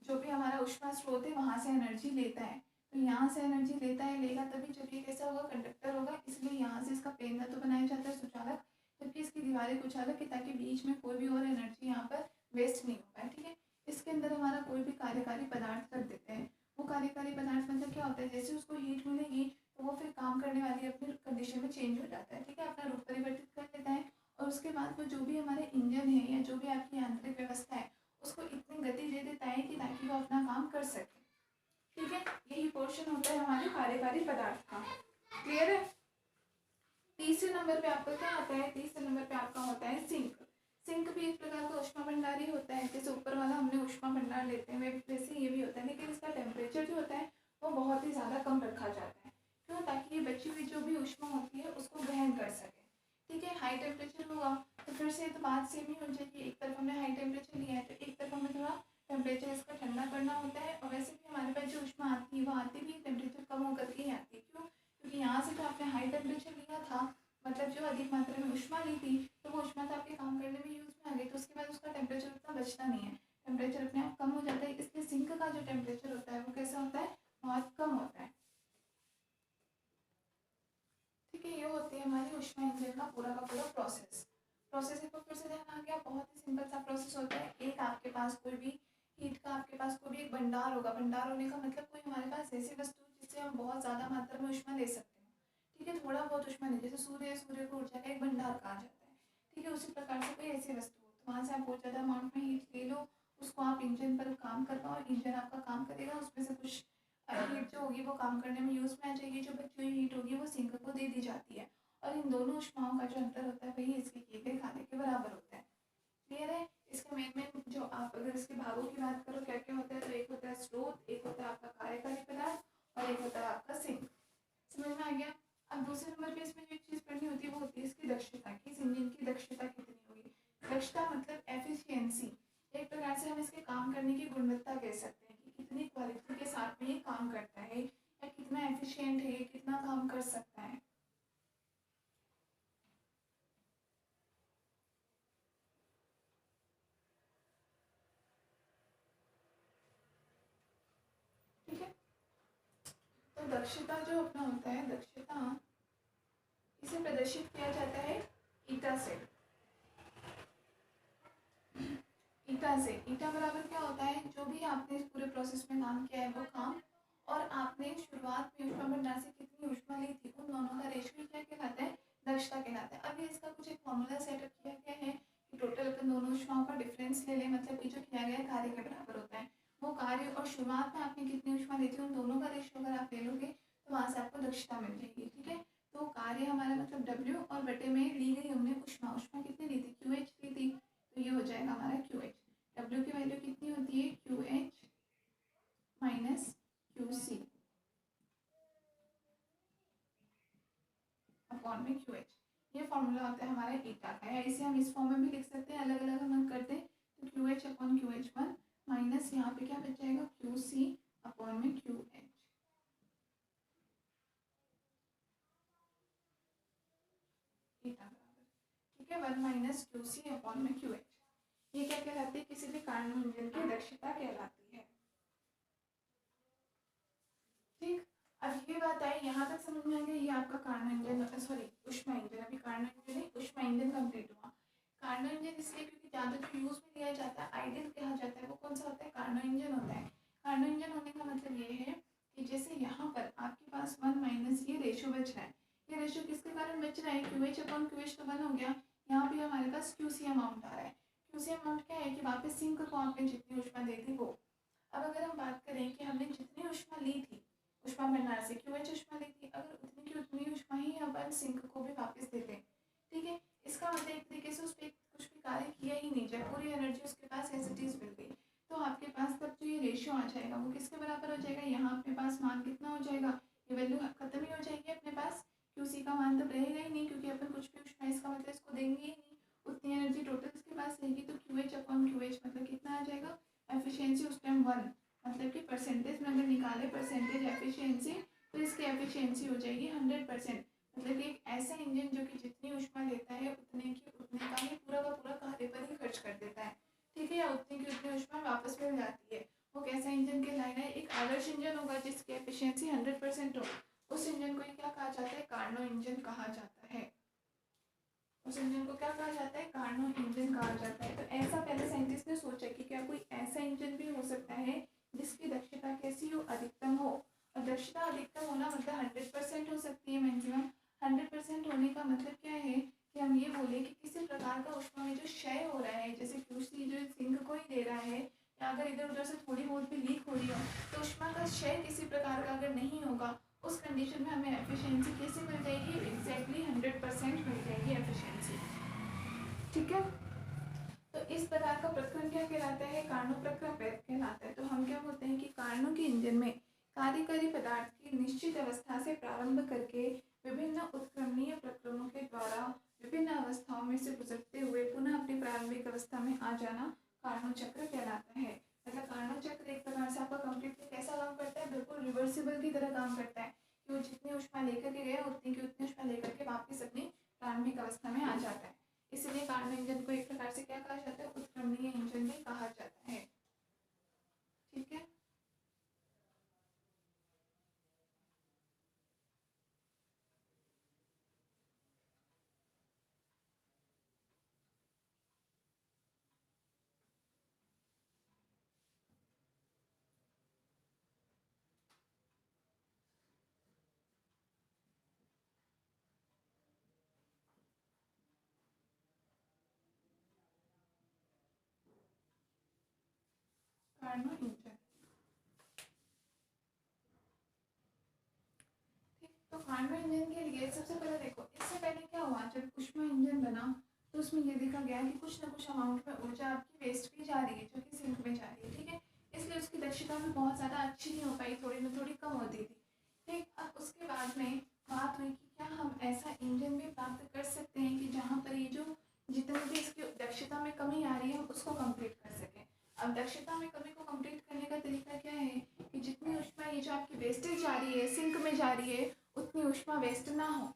जो भी हमारा ऊष्मा स्रोत है वहाँ से एनर्जी लेता है, तो यहाँ से एनर्जी लेता है, लेगा तभी जब ये कैसा होगा, कंडक्टर होगा, इसलिए यहाँ से इसका पेंदा तो बनाया जाता है सुचालक, जबकि इसकी दीवारें कुचालक है, ताकि बीच में कोई भी और एनर्जी यहाँ पर वेस्ट नहीं हो पाए, ठीक है। इसके अंदर हमारा कोई भी कार्यकारी पदार्थ रख देते हैं, वो कार्यकारी पदार्थ मतलब क्या होता है, जैसे उसको हीट मिलेगी तो वो फिर काम करने वाली अपनी कंडीशन में चेंज हो जाता है, ठीक है, अपना रूप परिवर्तित कर लेता है, और उसके बाद वो जो भी हमारे इंजन है या जो भी आपकी यांत्रिक व्यवस्था है उसको इतनी गति दे देता है कि ताकि वो अपना काम कर सके, ठीक है। यही पोर्शन होता है हमारे कार्यकारी पदार्थ का। क्लियर है। तीसरे नंबर पे आपका क्या आता है, तीसरे नंबर पे आपका होता है सिंक। सिंक भी एक प्रकार का ऊष्मा भंडार ही होता है, जैसे ऊपर वाला हमने ऊष्मा भंडार लेते हैं वैसे ये भी होता है, लेकिन इसका टेम्परेचर जो होता है वो बहुत ही ज़्यादा कम रखा जाता है। क्यों, ताकि ये बची हुई जो भी ऊष्मा होती है उसको ग्रहण कर सके, ठीक है। हाई टेम्परेचर होगा तो फिर से तो बात सेम ही हो जाएगी, एक तरफ हमने हाई टेम्परेचर लिया है तो एक तरफ हमें थोड़ा टेम्परेचर इसका ठंडा करना होता है, और वैसे भी हमारे पास जो ऊष्मा आती है वो आती भी टेम्परेचर कम होकर के ही आती है। क्यों, क्योंकि यहाँ से तो आपने हाई टेम्परेचर लिया था, मतलब जो अधिक मात्रा में ऊष्मा ली थी, तो वो ऊष्मा तो आपके काम करने में यूज में आ गई, तो उसके बाद उसका टेम्परेचर उतना बचता नहीं है, टेम्परेचर अपने आप कम हो जाता है, इसलिए सिंक का जो टेम्परेचर होता है वो कैसा होता है, बहुत कम होता है, ठीक है। ये होती है हमारी ऊष्मा इंजन का पूरा प्रोसेस। प्रोसेस को फिर से ध्यान आ गया, बहुत ही सिंपल सा प्रोसेस होता है। एक आपके पास कोई भी हीट का, आपके पास कोई भी एक भंडार होगा, भंडार होने का मतलब कोई हमारे पास ऐसी वस्तु जिससे हम बहुत ज़्यादा मात्रा में ऊष्मा ले सकते हैं, ठीक है, थोड़ा बहुत ऊष्मा नहीं, जैसे सूर्य, सूर्य को ऊर्जा का एक भंडार कहा जाता है, ठीक है। उसी प्रकार से कोई ऐसी वस्तु हो तो वहाँ से आप बहुत ज़्यादा अमाउंट में हीट ले लो, उसको आप इंजन पर काम करवाओ, इंजन आपका काम करेगा, उसमें से कुछ हीट जो होगी वो काम करने में यूज़ में आ जाएगी, जो बची हुई हीट होगी वो सिंक को दे दी जाती है, और इन दोनों ऊष्माओं का जो अंतर होता है वही इसके किए गए कार्य के बराबर होता है। क्लियर है। इसके मेन जो आप अगर इसके भागों की बात करो क्या क्या होता है, तो एक होता है स्रोत, एक होता है आपका कार्यकारी पदार्थ और एक होता है आपका सिंक। समझ में आ गया। अब दूसरे नंबर पे इसमें जो एक चीज़ पढ़नी होती है वो होती है इसकी दक्षता, कि इस इंजन की दक्षता कितनी होगी। दक्षता मतलब एफिशिएंसी, एक प्रकार से हम इसके काम करने की गुणवत्ता कह सकते हैं कि कितनी क्वालिटी के साथ में ये काम करता है या कितना एफिशिएंट है, कितना काम कर सकता है। ठीक है, तो दक्षता जो अपना होता है, दक्षता इसे प्रदर्शित किया जाता है ईटा से। ईटा से, ईटा बराबर क्या होता है, जो भी आपने इस पूरे प्रोसेस में काम किया है वो काम, और आपने शुरुआत में ऊष्मा भंडार से कितनी ऊष्मा ली थी, उन दोनों का रेशियो क्या कहलाता है, दक्षता कहलाता है। अब ये इसका कुछ एक फॉर्मूला सेटअप किया गया है कि टोटल अपन दोनों ऊष्माओं का डिफरेंस ले लें, मतलब कि जो किया गया कार्य के बराबर होता है वो कार्य, और शुरुआत में आपने कितनी ऊष्मा ली थी उन दोनों का रेशियो अगर आप ले लोगे तो वहाँ से आपको दक्षता मिल जाएगी, ठीक है। तो कार्य हमारा मतलब W और बटे में ली गई हमने ऊष्मा, ऊष्मा कितनी ली थी, QH ली थी, तो ये हो जाएगा हमारा QH। W की वैल्यू कितनी होती है, QH माइनस QC अपॉन में QH। ये फॉर्मूला होता है हमारा ईटा का, या इसे हम इस फॉर्म में भी लिख सकते हैं, अलग अलग हम करते हैं तो QH अपॉन QH1 माइनस यहाँ पे क्या बच जाएगा, QC अपॉन में QH। ईटा बराबर, ठीक है, 1 माइनस QC अपॉन में QH। ये क्या कहलाती है, किसी भी कार्नो इंजन की दक्षता कहलाती है। ठीक, अब ये बात आई, यहाँ तक समझ में आ गया, ये आपका कार्नो इंजन, सॉरी ऊष्मा इंजन, अभी कार्नो इंजन नहीं ऊष्मा इंजन कंप्लीट हुआ। कार्नो इंजन इसलिए क्योंकि ज़्यादा जो यूज में लिया जाता है, आइडियल कहा जाता है, वो कौन सा होता है, कार्नो इंजन होता है। कार्नो इंजन होने का मतलब ये है कि जैसे यहाँ पर आपके पास 1 माइनस ये रेशो बच रहा है, ये रेशो किसके कारण बच रहा है, QH अपॉन QH तो 1 हो गया, यहाँ पे हमारे पास QC अमाउंट आ रहा है। QC अमाउंट क्या है कि वापस सिंक को आपने जितनी ऊष्मा दी थी वो। अब अगर हम बात करें कि हमने जितनी ऊष्मा ली थी ऊष्मा भंडार से, QH ऊष्मा ली थी, अगर उतनी की उतनी ऊष्मा ही अपन सिंक को भी वापस दे दें, ठीक है, इसका मतलब एक तरीके से उस पर कुछ भी कार्य किया ही नहीं जाए, पूरी एनर्जी उसके पास एज इट इज मिल गई, तो आपके पास तब जो ये रेशियो आ जाएगा वो किसके बराबर हो जाएगा, यहाँ अपने पास मान कितना हो जाएगा, ये वैल्यू खत्म ही हो जाएगी अपने पास, QC का मान तब रहेगा ही नहीं, क्योंकि अपन कुछ भी ऊष्मा इसका मतलब इसको देंगे ही नहीं, उतनी एनर्जी टोटल इसके पास रहेगी, तो QH अपॉन QH मतलब कितना आ जाएगा, एफिशिएंसी उस टाइम 1, मतलब कि परसेंटेज में अगर निकाले परसेंटेज एफिशिएंसी, तो इसकी एफिशिएंसी हो जाएगी 100%। मतलब कि एक ऐसा इंजन जो कि जितनी ऊष्मा लेता है उतने का ही पूरा का पूरा कार्य पर ही खर्च कर देता है, ठीक है, या उतनी की उतनी ऊष्मा वापस मिल जाती है, वो कैसा इंजन कहलाएगा, एक आदर्श इंजन होगा जिसकी एफिशिएंसी 100% हो, उस इंजन को क्या कहा जाता है, कार्नो इंजन कहा जाता है। उस इंजन को क्या कहा जाता है, कार्नो इंजन कहा जाता है। तो ऐसा पहले साइंटिस्ट ने सोचा कि क्या कोई ऐसा इंजन भी हो सकता है जिसकी दक्षता कैसी हो, अधिकतम हो, और दक्षता अधिकतम होना मतलब 100% हो सकती है मैक्सिमम। 100% होने का मतलब क्या है कि हम ये बोले कि किसी प्रकार का ऊष्मा में जो क्षय हो रहा है, जैसे QC जो सिंक को ही दे रहा है, या अगर इधर उधर से थोड़ी बहुत भी लीक हो रही हो, तो ऊष्मा का क्षय किसी प्रकार का अगर नहीं होगा, उस कंडीशन में हमें एफिशिएंसी कैसे मिल जाएगी, एग्जैक्टली 100% मिल जाएगी एफिशिएंसी, ठीक है। तो इस प्रकार का प्रक्रम क्या कहलाता है, कार्नो प्रक्रम कहलाता है। तो हम क्या बोलते हैं कि कार्नो के इंजन में कार्यकारी पदार्थ की निश्चित अवस्था से प्रारंभ करके विभिन्न उत्क्रमणीय प्रक्रमों के द्वारा विभिन्न अवस्थाओं में से गुजरते हुए पुनः अपनी प्रारंभिक अवस्था में आ जाना कार्नो चक्र कहलाता है। मतलब कार्नो चक्र एक प्रकार से आपका कंप्लीटली कैसा काम करता है, बिल्कुल रिवर्सिबल की तरह काम करता है, कि वो जितनी ऊष्मा लेकर के गया उतनी की उतनी ऊष्मा लेकर के वापस अपनी प्रारंभिक अवस्था में आ जाता है। इसलिए कार्नो इंजन को एक प्रकार से क्या कहा जाता है, उत्क्रमणीय इंजन भी कहा जाता है, ठीक है। कार्नो इंजन, ठीक, तो कार्नो इंजन के लिए सबसे पहले देखो, इससे पहले क्या हुआ, जब ऊष्मा इंजन बना तो उसमें ये देखा गया कि कुछ ना कुछ अमाउंट में ऊर्जा आपकी वेस्ट भी जा रही है, जो कि सिंक में जा रही है, ठीक है, इसलिए उसकी दक्षता भी बहुत ज़्यादा अच्छी नहीं हो पाई, थोड़ी में थोड़ी कम होती थी, ठीक। अब उसके बाद में बात हुई कि क्या हम ऐसा इंजन भी प्राप्त कर सकते हैं कि जहाँ पर ये जो जितनी भी इसकी दक्षता में कमी आ रही है हम उसको कंप्लीट कर सकें। अब दक्षता में कमी को कंप्लीट करने का तरीका क्या है कि जितनी ऊष्मा ये जो आपकी वेस्टेज जा रही है, सिंक में जा रही है, उतनी ऊष्मा वेस्ट ना हो,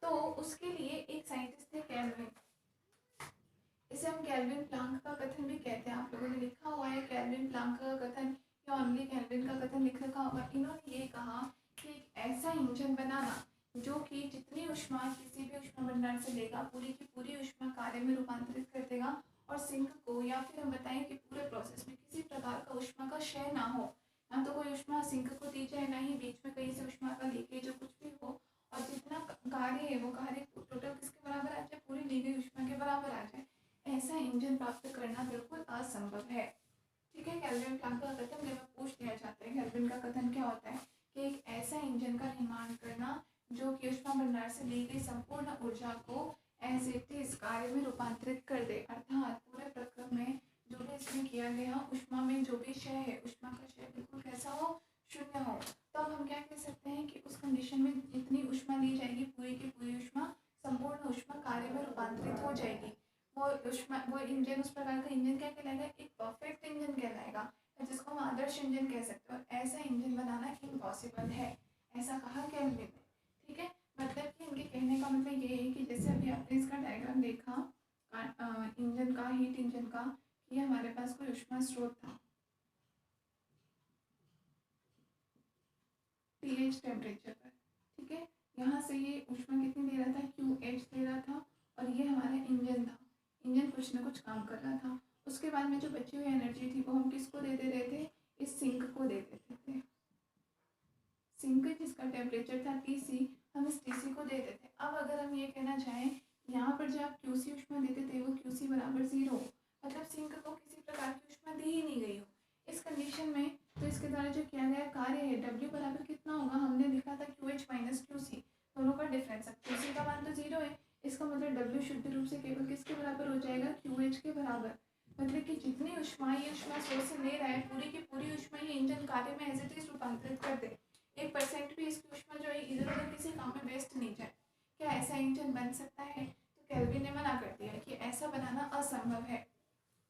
तो उसके लिए एक साइंटिस्ट थे केल्विन, इसे हम केल्विन प्लांक का कथन भी कहते हैं, आप लोगों ने लिखा हुआ है केल्विन प्लांक का कथन, या ओनली केल्विन का कथन लिख रखा होगा। इन्होंने ये कहा कि एक ऐसा इंजन बनाना जो कि जितनी ऊष्मा किसी भी ऊष्मा भंडार से लेगा पूरी की पूरी ऊष्मा कार्य में रूपांतरित कर देगा, और सिंक को, या फिर हम बताएं कि पूरे प्रोसेस में किसी प्रकार का ऊष्मा का क्षय ना हो, ना तो कोई ऊष्मा सिंक को दी जाए, ना ही बीच में कहीं से ऊष्मा का लीकेज कुछ भी हो, और जितना कार्य है वो कार्य टोटल किसके बराबर आ जाए, पूरी ली गई ऊष्मा के बराबर आ जाए, ऐसा इंजन प्राप्त करना बिल्कुल असंभव है, ठीक है। केल्विन प्लांक का कथन जब पूछ लिया जाता है केल्विन का कथन क्या होता है कि एक ऐसा इंजन का निर्माण करना जो कि ऊष्मा भंडार से ली गई संपूर्ण ऊर्जा को एज इट इज कार्य में रूपांतरित कर दे। अर्थात पूरे प्रक्रम में जो भी इसमें किया गया ऊष्मा में जो भी क्षय है, ऊष्मा का क्षय बिल्कुल कैसा हो, शून्य हो। तो अब हम क्या कह सकते हैं कि उस कंडीशन में जितनी ऊष्मा ली जाएगी पूरी की पूरी ऊष्मा, संपूर्ण ऊष्मा कार्य में रूपांतरित हो जाएगी। वो ऊष्मा, वो इंजन, उस प्रकार का इंजन क्या कहलाएगा, एक परफेक्ट इंजन कहलाएगा, जिसको हम आदर्श इंजन कह सकते हैं। और ऐसा इंजन बनाना इम्पॉसिबल है, ऐसा कहा केल्विन ने। ठीक है, मतलब कि इनके कहने का मतलब ये है कि जैसे अभी आपने इसका डायग्राम देखा इंजन का, हीट इंजन का, ये हमारे पास कोई ऊष्मा स्रोत था TH टेम्परेचर पर। ठीक है, यहाँ से ये ऊष्मा कितनी दे रहा था, QH दे रहा था, और ये हमारा इंजन था। इंजन कुछ ना कुछ काम कर रहा था। उसके बाद में जो बची हुई एनर्जी थी वो हम किसको दे दे रहे थे, इस सिंक को दे देते थे। सिंक जिसका टेम्परेचर था TC, हम इस TC को दे देते। अब अगर हम ये कहना चाहें यहाँ पर जो आप QC ऊष्मा देते थे वो QC बराबर 0, मतलब सिंक को किसी प्रकार की ऊष्मा दी ही नहीं गई हो इस कंडीशन में, तो इसके द्वारा जो किया गया कार्य है W बराबर कितना होगा, हमने लिखा था QH माइनस QC, दोनों का डिफरेंस। अब QC का मान तो 0 है, इसका मतलब W शुद्ध रूप से केवल किसके बराबर हो जाएगा, QH के बराबर। मतलब कि जितनी ऊष्मा ये ऊष्मा सोर्स से ले रहा है पूरी की पूरी ऊष्मा ये इंजन कार्य में एज इट इज रूपांतरित कर दे। 1% भी इसकी ऊष्मा जो है इधर उधर किसी काम में वेस्ट नहीं जाए। क्या ऐसा इंजन बन सकता है, तो केल्विन ने मना कर दिया कि ऐसा बनाना असंभव है।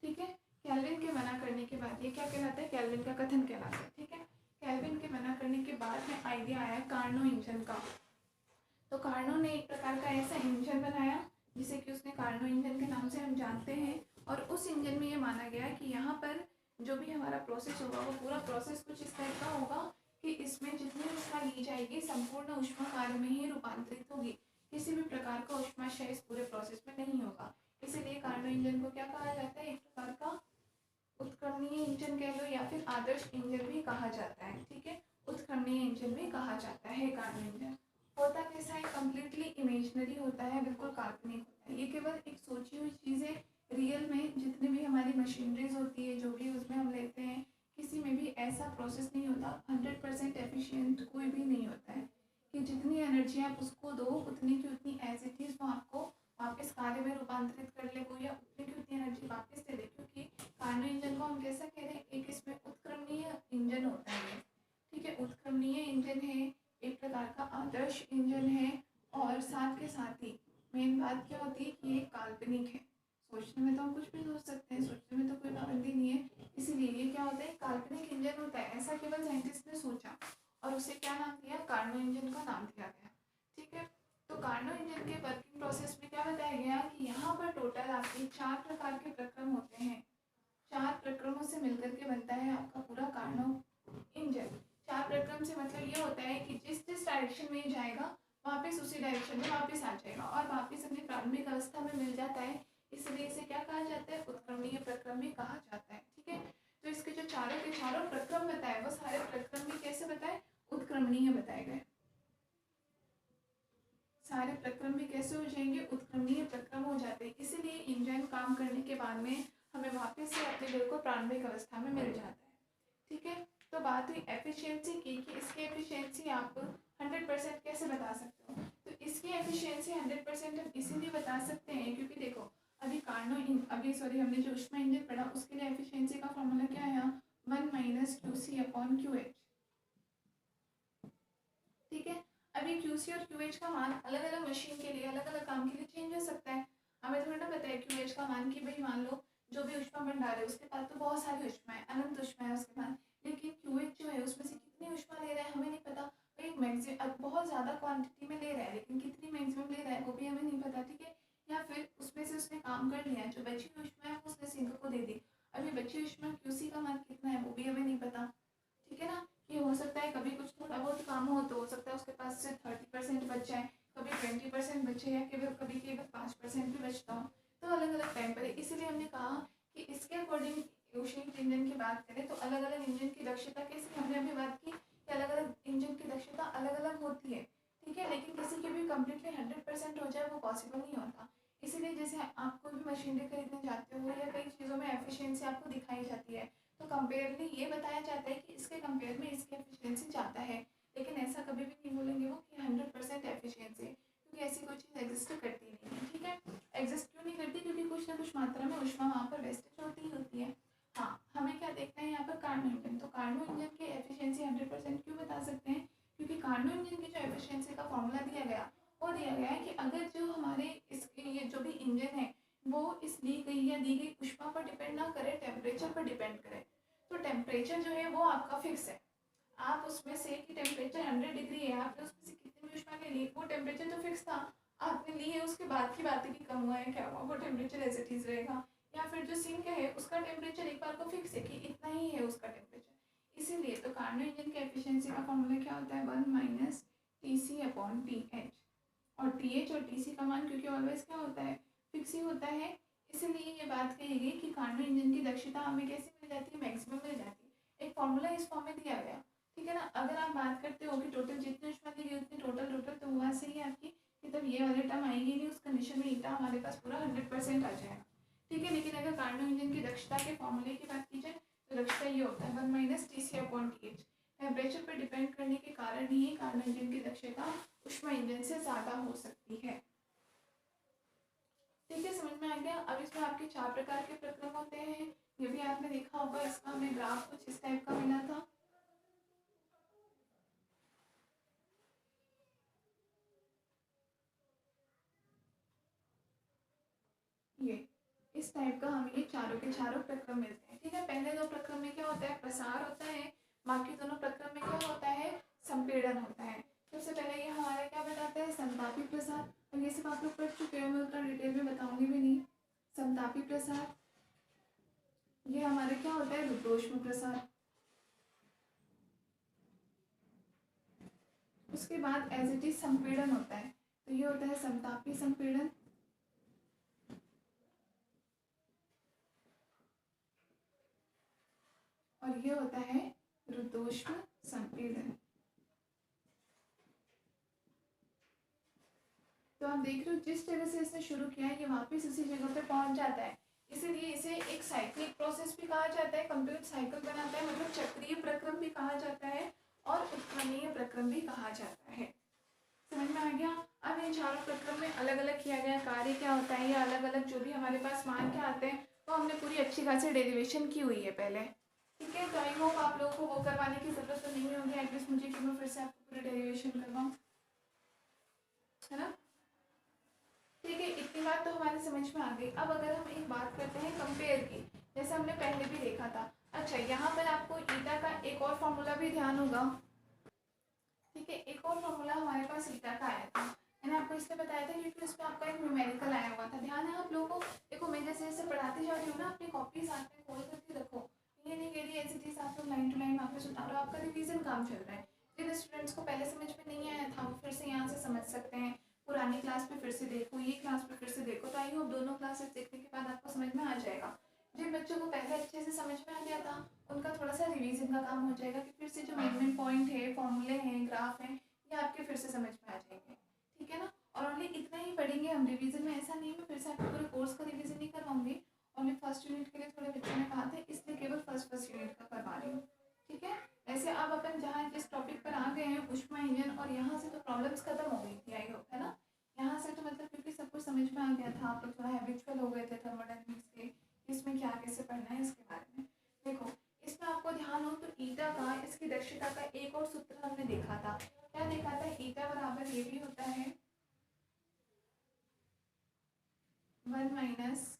ठीक है, केल्विन के मना करने के बाद ये क्या कहलाता है, केल्विन का कथन कहलाता है। ठीक है, केल्विन के मना करने के बाद में आइडिया आया कार्नो इंजन का। तो कार्नो ने एक प्रकार का ऐसा इंजन बनाया जिसे कि उसने कार्नो इंजन के नाम से हम जानते हैं। और उस इंजन में ये माना गया कि यहाँ पर जो भी हमारा प्रोसेस होगा वो पूरा प्रोसेस कुछ इस टाइप का होगा कि इसमें जितनी ऊष्मा ली जाएगी संपूर्ण ऊष्मा कार्य में ही रूपांतरित होगी, किसी भी प्रकार का ऊष्मा क्षय इस पूरे प्रोसेस में नहीं होगा। इसीलिए कार्नो इंजन को क्या कहा जाता है, एक प्रकार का उत्क्रमणीय इंजन कह लो या फिर आदर्श इंजन भी कहा जाता है। ठीक है, उत्क्रमणीय इंजन भी कहा जाता है कार्नो इंजन। होता कैसा है, कम्प्लीटली इमेजिनरी होता है, बिल्कुल काल्पनिक होता है। ये केवल एक सोची हुई चीज़ है। रियल में जितनी भी हमारी मशीनरीज होती है, जो भी उसमें हम लेते हैं, किसी में भी ऐसा प्रोसेस नहीं होता, 100% एफिशिएंट कोई भी नहीं होता है कि जितनी एनर्जी आप उसको दो उतनी की उतनी एज इट इज वो आपको वापस कार्य में रूपांतरित कर ले, वो या उतनी की उतनी एनर्जी वापस दे दे। क्योंकि कार्नो इंजन को हम कैसा कह रहे हैं, एक इसमें उत्क्रमणीय इंजन होता है। ठीक है, उत्क्रमणीय इंजन है, एक प्रकार का आदर्श इंजन है, और साथ के साथ ही मेन बात क्या होती है कि ये काल्पनिक है। सोचने में तो हम कुछ भी सोच सकते हैं, सोचने में तो कोई पाबंदी नहीं है, इसीलिए ये क्या होता है, काल्पनिक इंजन होता है। ऐसा केवल साइंटिस्ट ने सोचा और उसे क्या नाम दिया, कार्नो इंजन का नाम दिया गया। ठीक है, तो कार्नो इंजन के वर्किंग प्रोसेस में क्या बताया गया कि यहाँ पर टोटल आपके 4 प्रकार के प्रक्रम होते हैं। 4 प्रक्रमों से मिलकर के बनता है आपका पूरा कार्नो इंजन। 4 प्रक्रम से मतलब ये होता है कि जिस जिस डायरेक्शन में ये जाएगा वापस उसी डायरेक्शन में वापस आ जाएगा और वापस अपनी प्रारंभिक अवस्था में मिल जाता है। इसलिए इसे क्या कहा जाता है, उत्क्रमणीय प्रक्रम भी कहा जाता है। ठीक है, तो इसके जो चारों के चारों प्रक्रम बताए वो सारे प्रक्रम भी कैसे बताए, उत्क्रमणीय बताए गए। सारे प्रक्रम भी कैसे हो जाएंगे, उत्क्रमणीय प्रक्रम हो जाते हैं। इसीलिए इंजन काम करने के बाद में हमें वापस से अपने दिल को प्रारंभिक अवस्था में मिल जाता है। ठीक है, तो बात हुई एफिशिएंसी की कि इसकी एफिशिएंसी आप 100% कैसे बता सकते हो। तो इसकी एफिशिएंसी 100% हम इसीलिए बता सकते हैं क्योंकि देखो अभी हमने जो ऊष्मा इंजन पढ़ा उसके लिए एफिशिएंसी का फॉर्मूला क्या है, 1 माइनस QC/QH। ठीक है, अभी QC और QH का मान अलग अलग मशीन के लिए अलग अलग काम के लिए चेंज हो सकता है। हमें थोड़ा ना पता है QH का मान कि भाई मान लो जो भी ऊष्मा भंडार है उसके पास तो बहुत सारी ऊष्मा है, अनंत ऊष्मा है उसके पास, लेकिन QH जो है उसमें से कितनी ऊष्मा ले रहा है हमें नहीं पता। भाई मैक्सिमम बहुत ज़्यादा क्वांटिटी में ले रहा है लेकिन कितनी मैक्सिमम ले रहा है वो भी हमें नहीं पता। ठीक है, या फिर उसमें से उसने काम कर लिया, जो बची हुई ऊष्मा है उसने सिंक को दे दी। अभी बची ऊष्मा QC का मान कितना है वो भी हमें नहीं पता। ठीक है ना, ये हो सकता है कभी कुछ थोड़ा बहुत काम हो तो हो सकता है उसके पास से 30% बच जाए, कभी 20% बचे या कभी केवल 5% भी बचता हो, तो अलग अलग टाइम पर। इसीलिए हमने कहा कि इसके अकॉर्डिंग ऊष्मिक इंजन की बात करें तो अलग अलग इंजन की दक्षता कैसी, हमने अभी बात की कि अलग अलग इंजन की दक्षता अलग अलग होती है। ठीक है, लेकिन किसी की भी कम्प्लीटली 100% हो जाए वो पॉसिबल नहीं होता। इसीलिए जैसे आप कोई भी मशीनरी खरीदने जाते हो या कई चीज़ों में एफिशिएंसी आपको दिखाई जाती है तो कंपेयरली ये बताया जाता है कि इसके कंपेयर में इसकी एफिशिएंसी ज़्यादा है, लेकिन ऐसा कभी भी नहीं बोलेंगे वो कि 100% एफिशिएंसी, क्योंकि ऐसी कोई चीज़ एग्जिस्ट करती नहीं है। ठीक है, एग्जिस्ट क्यों नहीं करती? क्योंकि कुछ ना कुछ मात्रा में ऊष्मा वहाँ पर वेस्टेज होती ही होती है। हाँ, हमें क्या देखना है यहाँ पर कार्नो इंजन। तो कार्नो इंजन की एफिशिएंसी 100% क्यों बता सकते हैं? क्योंकि कार्नो इंजन की जो एफिशिएंसी का फॉर्मूला दिया गया वो दिया गया है कि अगर जो हमारे इसके ये जो भी इंजन है वो इस दी गई या दी गई ऊष्मा पर डिपेंड ना करे, टेम्परेचर पर डिपेंड करे। तो टेम्परेचर जो है वो आपका फिक्स है। आप उसमें से कि टेम्परेचर 100 डिग्री है, आपने उसमें से कितनी भी ऊष्मा ले ली, वो टेम्परेचर तो फिक्स था। आपने ली है, उसके बाद की बात है कि कम हुआ है क्या हुआ, वो टेम्परेचर एज इट इज रहेगा। या फिर जो सिंक है उसका टेम्परेचर एक बार को फिक्स है कि इतना ही है उसका टेम्परेचर। इसीलिए तो कार्नो इंजन की एफिशिएंसी का फॉर्मूला क्या होता है? 1 माइनस TC/TH। और TH और TC का मान क्योंकि ऑलवेज क्या होता है? फिक्स ही होता है। इसीलिए ये बात कही गई कि कार्नो इंजन की दक्षता हमें कैसे मिल जाती है? मैक्सिमम मिल जाती है। एक फॉर्मूला इस फॉर्म में दिया गया, ठीक है ना। अगर आप बात करते हो कि टोटल जितनी ऊष्मा दी गई उतनी टोटल, तो वहाँ से ही आपकी मतलब ये वाले टर्म आएगी नहीं, उस कंडीशन में ईटा हमारे पास पूरा 100% आ जाएगा। ठीक है, लेकिन अगर कार्नो इंजन की दक्षता के फॉर्मूले की बात की जाए तो दक्षता ये होता है 1 माइनस TC/TH। टेम्परेचर पर डिपेंड करने के कारण ही कार्नो इंजन की दक्षता ऊष्मा इंजन से ज़्यादा हो सकती है। ठीक है, समझ में आ गया। अब इसमें आपके 4 प्रकार के प्रक्रम होते हैं, ये भी आपने देखा होगा। इसका हमें ग्राफ कुछ इस टाइप का मिला था। ये इस टाइप का हमें ये चारों के चारों प्रक्रम मिलते हैं। ठीक है, पहले दो प्रक्रम में क्या होता है? प्रसार होता है। बाकी दोनों प्रक्रम में क्या होता है? संपीड़न होता है। सबसे पहले ये हमारा क्या बताता है? समतापी प्रसार। और ये सब आप लोग पढ़ चुके हो, मैं उतना डिटेल में बताऊंगी भी नहीं। समतापी प्रसार ये हमारे क्या होता है? रुद्धोष्म प्रसार। उसके बाद एज इट इज संपीड़न होता है, तो ये होता है समतापी संपीड़न। और ये होता है रुद्धोष्म संपीड़न। तो आप देख रहे हो जिस जगह से इसने शुरू किया है ये वापस उसी जगह पे पहुंच जाता है। इसीलिए इसे एक साइक्लिक प्रोसेस भी कहा जाता है, कंप्लीट साइकिल बनाता है, मतलब चक्रीय प्रक्रम भी कहा जाता है और उत्क्रमणीय प्रक्रम भी कहा जाता है। समझ में आ गया। अब इन चारों प्रक्रम में अलग अलग किया गया कार्य क्या होता है, या अलग अलग जो भी हमारे पास मान के आते हैं वो हमने पूरी अच्छी खासी डेरिवेशन की हुई है पहले। ठीक है, तो आई होप आप लोगों को वो करवाने की जरूरत तो नहीं होगी। एटलीस्ट मुझे क्यों फिर से आपको पूरी डेरिवेशन करवाऊँ, है ना। ठीक है, इतनी बात तो हमारे समझ में आ गई। अब अगर हम एक बात करते हैं कंपेयर की, जैसे हमने पहले भी देखा था। अच्छा, यहाँ पर आपको ईटा का एक और फॉर्मूला भी ध्यान होगा। ठीक है, एक और फॉर्मूला हमारे पास ईटा का आया था। मैंने आपको इसलिए बताया था क्योंकि उसमें आपका एक न्यूमेरिकल आया हुआ था। ध्यान है आप लोगों को? देखो, मैं जैसे जैसे पढ़ाती जा रही हूँ ना, अपनी कॉपी साथ में खोल करके रखो। ये नहीं कह रही ऐसी चीज़ आप लोग लाइन टू लाइन वापस उतारो, आपका रिवीजन काम चल रहा है। जिन स्टूडेंट्स को पहले समझ में नहीं आया था वो फिर से यहाँ से समझ सकते हैं। पुरानी क्लास में फिर से देखो, ये क्लास में फिर से देखो, तो आई होप दोनों क्लासेस देखने के बाद आपको समझ में आ जाएगा। जिन बच्चों को पहले अच्छे से समझ में आ गया था उनका थोड़ा सा रिवीजन का काम हो जाएगा कि फिर से जो मेन पॉइंट है, फॉर्मूले हैं, ग्राफ हैं, ये आपके फिर से समझ में आ जाएंगे। ठीक है ना। और ओनली इतना ही पढ़ेंगे हम रिवीजन में, ऐसा नहीं मैं फिर से आपको पूरे कोर्स का रिवीजन नहीं करवाऊंगी। ओनली फर्स्ट यूनिट के लिए थोड़े बच्चों ने कहा था, इसलिए केवल फर्स्ट यूनिट का करवा रही हूँ। ठीक है, वैसे अब अपन जहाँ जिस टॉपिक पर आ गए हैं ऊष्मा इंजन, और यहाँ से तो प्रॉब्लम्स खत्म हो गई थी आई होप, है ना। यहाँ से तो मतलब क्योंकि सब कुछ समझ में आ गया था, आप लोग थोड़ा हैबिचुअल हो गए थे थर्मोडायनेमिक्स के, इसमें क्या कैसे पढ़ना है इसके बारे में। देखो, इसमें आपको ध्यान हो तो ईटा का, इसकी दक्षता का एक और सूत्र हमने देखा था। क्या देखा था? ईटा बराबर ये भी होता है 1 माइनस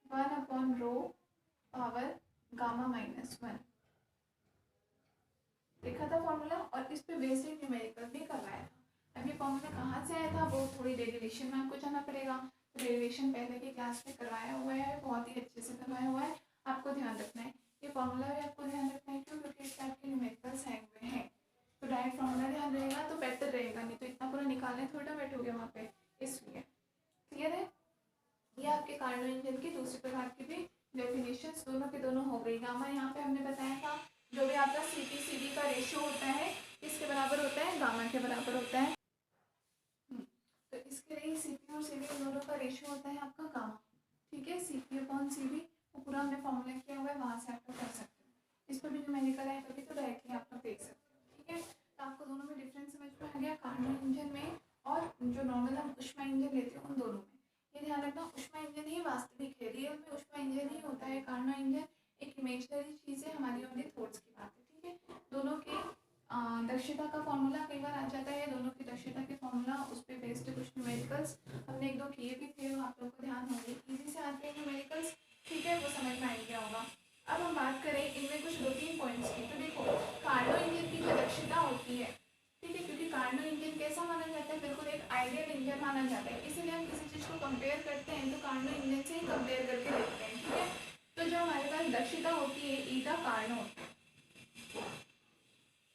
1/ρ पावर गामा माइनस 1। देखा था फॉर्मूला, और इस पे बेसिक न्यूमेरिकल भी करवाया था। अब ये फॉर्मूला कहाँ से आया था वो थोड़ी डेरिवेशन में आपको जाना पड़ेगा। तो डेरिवेशन पहले की क्लास में करवाया हुआ है, बहुत ही अच्छे से करवाया हुआ है, आपको ध्यान रखना है। ये फॉर्मूला भी आपको ध्यान रखना है, क्यों? क्योंकि इससे आपके न्यूमेरिकल्स आए हुए हैं। तो डायरेक्ट फॉर्मूला ध्यान रहेगा तो बेटर रहेगा, नहीं तो इतना पूरा निकालने थोड़ा बैठोगे वहाँ पे, इसलिए। क्लियर है? ये आपके कार्नो इंजन की दूसरी प्रकार की भी डेफिनेशंस दोनों के दोनों हो गई। गामा यहाँ पे हमने बताया था जो भी आपका CP/CD का रेशियो होता है किसके बराबर होता है? गामा के बराबर होता है। तो इसके लिए CP और CD दोनों का रेशियो होता है आपका गामा। ठीक है, CP/CD वो पूरा हमने फॉर्मूला किया हुआ है, वहाँ से आप लोग कर सकते हो। इस पर भी जो मैंने कराया कभी तो डायरेक्टली आप लोग देख सकते हो। ठीक है, तो आपको दोनों में डिफरेंस समझ में आ गया, कार्नो इंजन में और जो नॉर्मल हम ऊष्मा इंजन लेते हैं उन दोनों में। ये ध्यान रखना, ऊष्मा इंजन ही वास्तविक है, रियल में ऊष्मा इंजन ही होता है। कार्नो इंजन एक इमेजनरी चीज़ है, हमारी ओनली थॉट्स की बात है, ठीक है। दोनों की दक्षता का फॉर्मूला कई बार आ जाता है, दोनों की दक्षता के फॉर्मूला उस पर बेस्ड कुछ न्यूमेरिकल्स हमने एक दो किए भी थे, वो आप लोगों को ध्यान होंगे, इजी से आते हैं न्यूमेरिकल्स, ठीक है, वो समझ में आ गया होगा। अब हम बात करें इनमें कुछ 2-3 पॉइंट्स की, तो देखो कार्नो इंजन की जो दक्षता होती है, ठीक है, क्योंकि कार्नो इंजन कैसा माना जाता है, बिल्कुल एक आइडियल इंजन माना जाता है, इसीलिए हम किसी चीज़ को कंपेयर करते हैं तो कार्नो इंजन से ही कंपेयर करके देखते हैं, ठीक है। तो जो हमारे पास दक्षता होती है ईटा कार्नोट,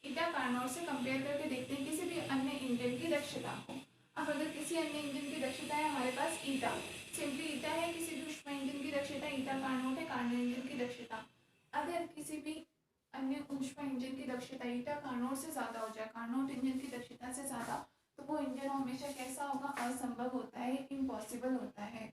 ईटा कार्नोट से कंपेयर करके देखते हैं किसी भी अन्य इंजन की दक्षता को। अब अगर किसी अन्य इंजन की दक्षता है हमारे पास ईटा, सिंपली ईटा है, किसी भी ऊष्मा इंजन की दक्षता ईटा कार्नोट है, कार्नो इंजन की दक्षता। अगर किसी भी अन्य ऊष्मा इंजन की दक्षता ईटा कार्नोट से ज़्यादा हो जाए, कार्नोट इंजन की दक्षता से ज़्यादा, तो वो इंजन हमेशा कैसा होगा, असंभव होता है, इम्पॉसिबल होता है,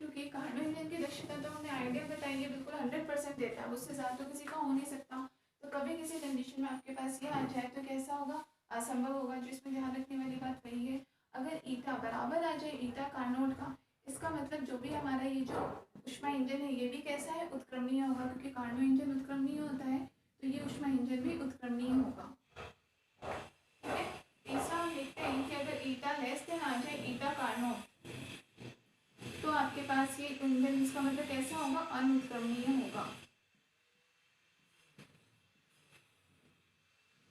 क्योंकि कार्नो इंजन की दक्षता तो हमने आइडिया बताई है, बिल्कुल 100% देता है, उससे ज़्यादा तो किसी का हो नहीं सकता। तो कभी किसी कंडीशन में आपके पास ये आ जाए तो कैसा होगा, असंभव होगा। जो इसमें ध्यान रखने वाली बात वही है, अगर ईटा बराबर आ जाए ईटा कार्नोट का, इसका मतलब जो भी हमारा ये जो ऊष्मा इंजन है ये भी कैसा है, उत्क्रमणीय होगा, क्योंकि कार्नो इंजन उत्क्रमणीय होता है, तो ये ऊष्मा इंजन भी उत्क्रमणीय होगा, ठीक है। तीसरा हम देखते हैं कि अगर ईटा लेस देन आ जाए ईटा कार्नोट, तो आपके पास ये इंजन, इसका मतलब कैसा होगा, अनुत्क्रमणीय होगा।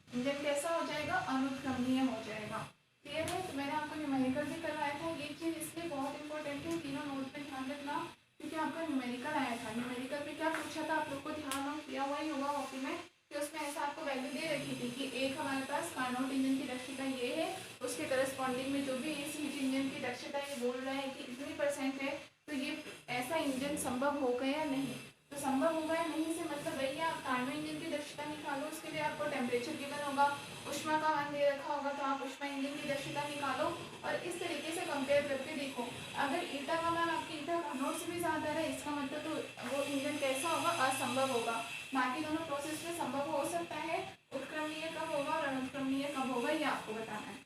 इंजन कैसा हो जाएगा, अनुत्क्रमणीय हो जाएगा, क्लियर है। तो मैंने आपको न्यूमेरिकल भी करवाया था, ये चीज़ इसलिए बहुत इंपॉर्टेंट है, तीनों नोट पे ध्यान रखना, क्योंकि आपका न्यूमेरिकल आया था। न्यूमेरिकल में क्या पूछा था, आप लोग को ध्यान और किया हुआ ही होगा कॉपी में, कि उसमें ऐसा आपको वैल्यू दे रखी थी कि एक हमारे पास कार्नोट इंजन की दक्षता ये है, उसके करस्पॉन्डिंग में जो भी इस इंजन की दक्षता ये बोल रहा है कि इतनी % है, तो ये ऐसा इंजन संभव होगा या नहीं। तो संभव होगा या नहीं से मतलब वही है, आप कार्नो इंजन की दक्षता निकालो, उसके लिए आपको टेम्परेचर गिवन होगा, ऊष्मा का मान दे रखा होगा, तो आप ऊष्मा इंजन की दक्षता निकालो और इस तरीके से कंपेयर करके देखो। अगर ईटा का मान आपकी ईटा कार्नोट से भी ज़्यादा है, इसका मतलब तो वो इंजन कैसा होगा, असंभव होगा। बाकी दोनों प्रोसेस में संभव हो सकता है, उत्क्रमणीय कब होगा और अनुत्क्रमणीय कब होगा ये आपको बताना है,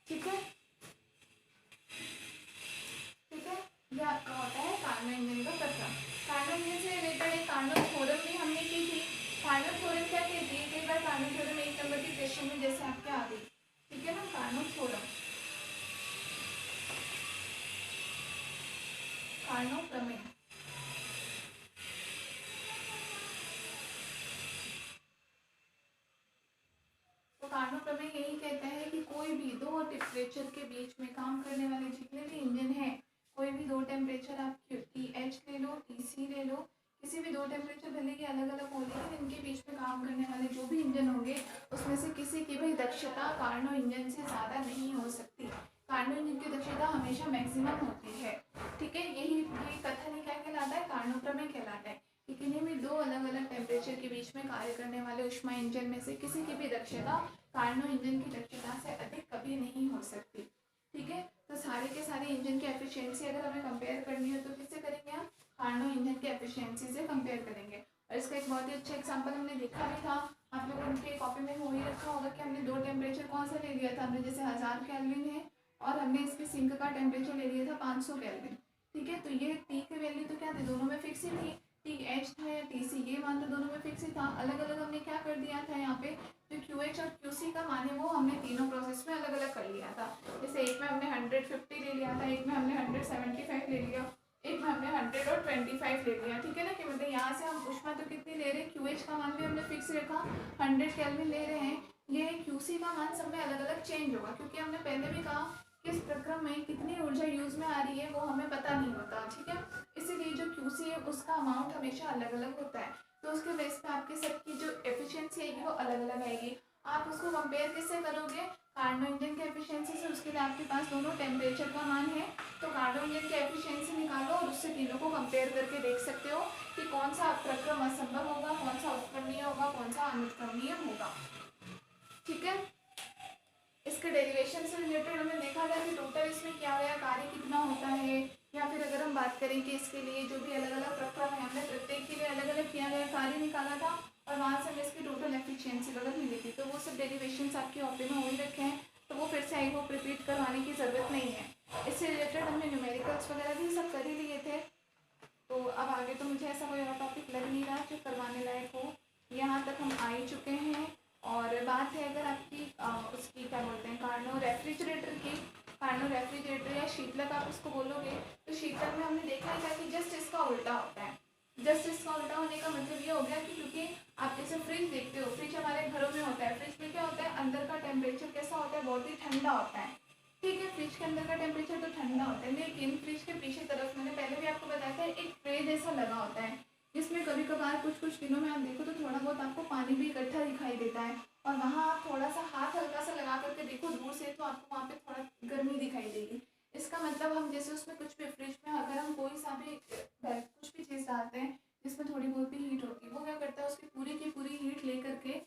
ठीक है, ठीक है। ये आपका होता है कार्नो इंजन का प्रक्रम। कार्नो इंजन से रिलेटेड एक कार्नो थ्योरम भी हमने की थी। कार्नो थ्योरम क्या कहती है, कई बार कार्नो थ्योरम 1 नंबर के क्वेश्चन में जैसे आपके आ गई, ठीक है ना, कार्नो थ्योरम, कार्नो प्रमेय, तो कार्नो प्रमेय यही कहता है कि कोई भी दो टेम्परेचर के बीच में काम करने वाले जितने भी इंजन हैं, कोई भी दो टेम्परेचर आप TH ले लो, TC ले लो, किसी भी दो टेम्परेचर भले ही अलग अलग हो, लेकिन इनके बीच में काम करने वाले जो भी इंजन होंगे उसमें से किसी की भी दक्षता कार्नो इंजन से ज़्यादा नहीं हो सकती। कार्नो इंजन की दक्षता हमेशा मैक्सिमम होती है, ठीक है। यही ये कथन ही क्या कहलाता है, कार्नो प्रमेय कहलाता है कि किन्हीं भी दो अलग अलग टेम्परेचर के बीच में कार्य करने वाले ऊष्मा इंजन में से किसी की भी दक्षता कार्नो इंजन की दक्षता से अधिक कभी नहीं हो सकती, ठीक है। तो सारे के सारे इंजन की एफिशिएंसी अगर हमें कंपेयर करनी हो तो किससे करेंगे हम, कार्नो इंजन की एफिशिएंसी से कंपेयर करेंगे। और इसका एक बहुत ही अच्छा एग्जांपल हमने देखा भी था, आप लोगों के कॉपी में हो ही रखा होगा कि हमने दो टेम्परेचर कौन सा ले लिया था, हमने जैसे 1000 केल्विन है और हमने इसके सिंक का टेम्परेचर ले लिया था 500 केल्विन, ठीक है। तो ये टी की वैल्यू तो क्या थी, दोनों में फिक्स ही थी, TH था या TC, ये मान तो दोनों में फिक्स ही था। अलग अलग हमने क्या कर दिया था, यहाँ पे जो QH और QC का मान है वो हमने तीनों प्रोसेस में अलग अलग कर लिया था। जैसे एक में हमने 150 ले लिया था, एक में हमने 175 ले लिया, एक में हमने 100 और 25 ले लिया, ठीक है ना। कि मतलब यहाँ से हम ऊष्मा तो कितनी ले रहे हैं, QH का मान भी हमने फिक्स रखा 100 केल्विन ले रहे हैं, ये QC का मान सब में अलग अलग चेंज होगा, क्योंकि हमने पहले भी कहा कि इस प्रक्रम में कितनी ऊर्जा यूज में आ रही है वो हमें पता नहीं होता, ठीक है। इसीलिए जो QC है उसका अमाउंट हमेशा अलग अलग होता है, तो उसके बेस पे आपके सबकी जो एफिशिएंसी आएगी वो अलग अलग आएगी। आप उसको कंपेयर किससे करोगे, कार्नो इंजन की एफिशिएंसी से। उसके लिए आपके पास दोनों टेम्परेचर का मान है, तो कार्नो इंजन की एफिशिएंसी निकालो और उससे तीनों को कंपेयर करके देख सकते हो कि कौन सा प्रक्रम असंभव होगा, कौन सा उत्क्रमणीय होगा, कौन सा अनुत्क्रमणीय होगा, ठीक है। इसके डेरिवेशन से रिलेटेड हमें देखा जाए कि टोटल इसमें क्या गया, कार्य कितना होता है, या फिर अगर हम बात करें कि इसके लिए जो भी अलग अलग प्रक्रम है हमने प्रत्येक के लिए अलग अलग किया गया कार्य निकाला था और वहाँ से हमें इसकी टोटल एफिशिएंसी वगैरह मिलेगी। तो वो सब डेरिवेशंस आपके ओपी में हो ही रखे हैं, तो वो फिर से आई होप रिपीट करवाने की ज़रूरत नहीं है। इससे रिलेटेड हमने न्यूमेरिकल्स वगैरह भी सब कर ही लिए थे। तो अब आगे तो मुझे ऐसा कोई और टॉपिक लग नहीं रहा जो करवाने लायक हो। यहाँ तक हम आ ही चुके हैं। और बात है अगर आपकी उसकी क्या बोलते हैं, कार्नो रेफ्रिजरेटर की। कार्नो रेफ्रिजरेटर या शीतलक आप उसको बोलोगे, तो शीतलक में हमने देखा है कि जस्ट इसका उल्टा होता है। जस्ट इसका उल्टा होने का मतलब ये हो गया कि क्योंकि आप जैसे फ्रिज देखते हो, फ्रिज हमारे घरों में होता है। फ्रिज में क्या होता है, अंदर का टेम्परेचर कैसा होता है, बहुत ही ठंडा होता है। ठीक है, फ्रिज के अंदर का टेम्परेचर तो ठंडा होता है, लेकिन फ्रिज के पीछे तरफ मैंने पहले भी आपको बताया था एक ट्रे जैसा लगा होता है, जिसमें कभी कभार कुछ कुछ दिनों में आप देखो तो थोड़ा बहुत आपको पानी भी इकट्ठा दिखाई देता है। और वहाँ आप थोड़ा सा हाथ हल्का सा लगा करके देखो दूर से, तो आपको वहाँ पे थोड़ा गर्मी दिखाई देगी। इसका मतलब हम जैसे उसमें कुछ भी फ्रिज में अगर हम कोई सा भी कुछ भी चीज़ डालते हैं जिसमें थोड़ी बहुत भी हीट होती है, वो क्या करता है, उसकी पूरी की पूरी हीट ले करके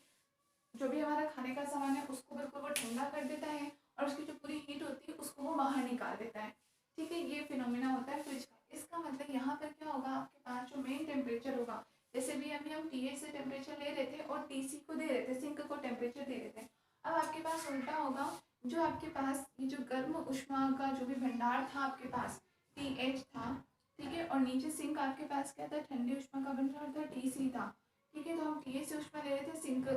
जो भी हमारा खाने का सामान है उसको बिल्कुल वो ठंडा कर देता है, और उसकी जो पूरी हीट होती है उसको वो बाहर निकाल देता है। ठीक है, ये फिनोमिना होता है फ्रिज का। इसका मतलब यहाँ पर क्या होगा, आपके पास जो मेन टेम्परेचर होगा, जैसे भी अभी हम टीए से टेम्परेचर ले रहे थे और टीसी को दे रहे थे, सिंक को टेम्परेचर दे रहे थे। अब आपके पास उल्टा होगा, जो आपके पास ये जो गर्म उष्मा का जो भी भंडार था आपके पास, टीएच था। ठीक है, और नीचे सिंक आपके पास क्या था, ठंडी उष्मा का भंडार था, टीसी था। ठीक है, तो हम टीए से उष्मा ले रहे थे, सिंक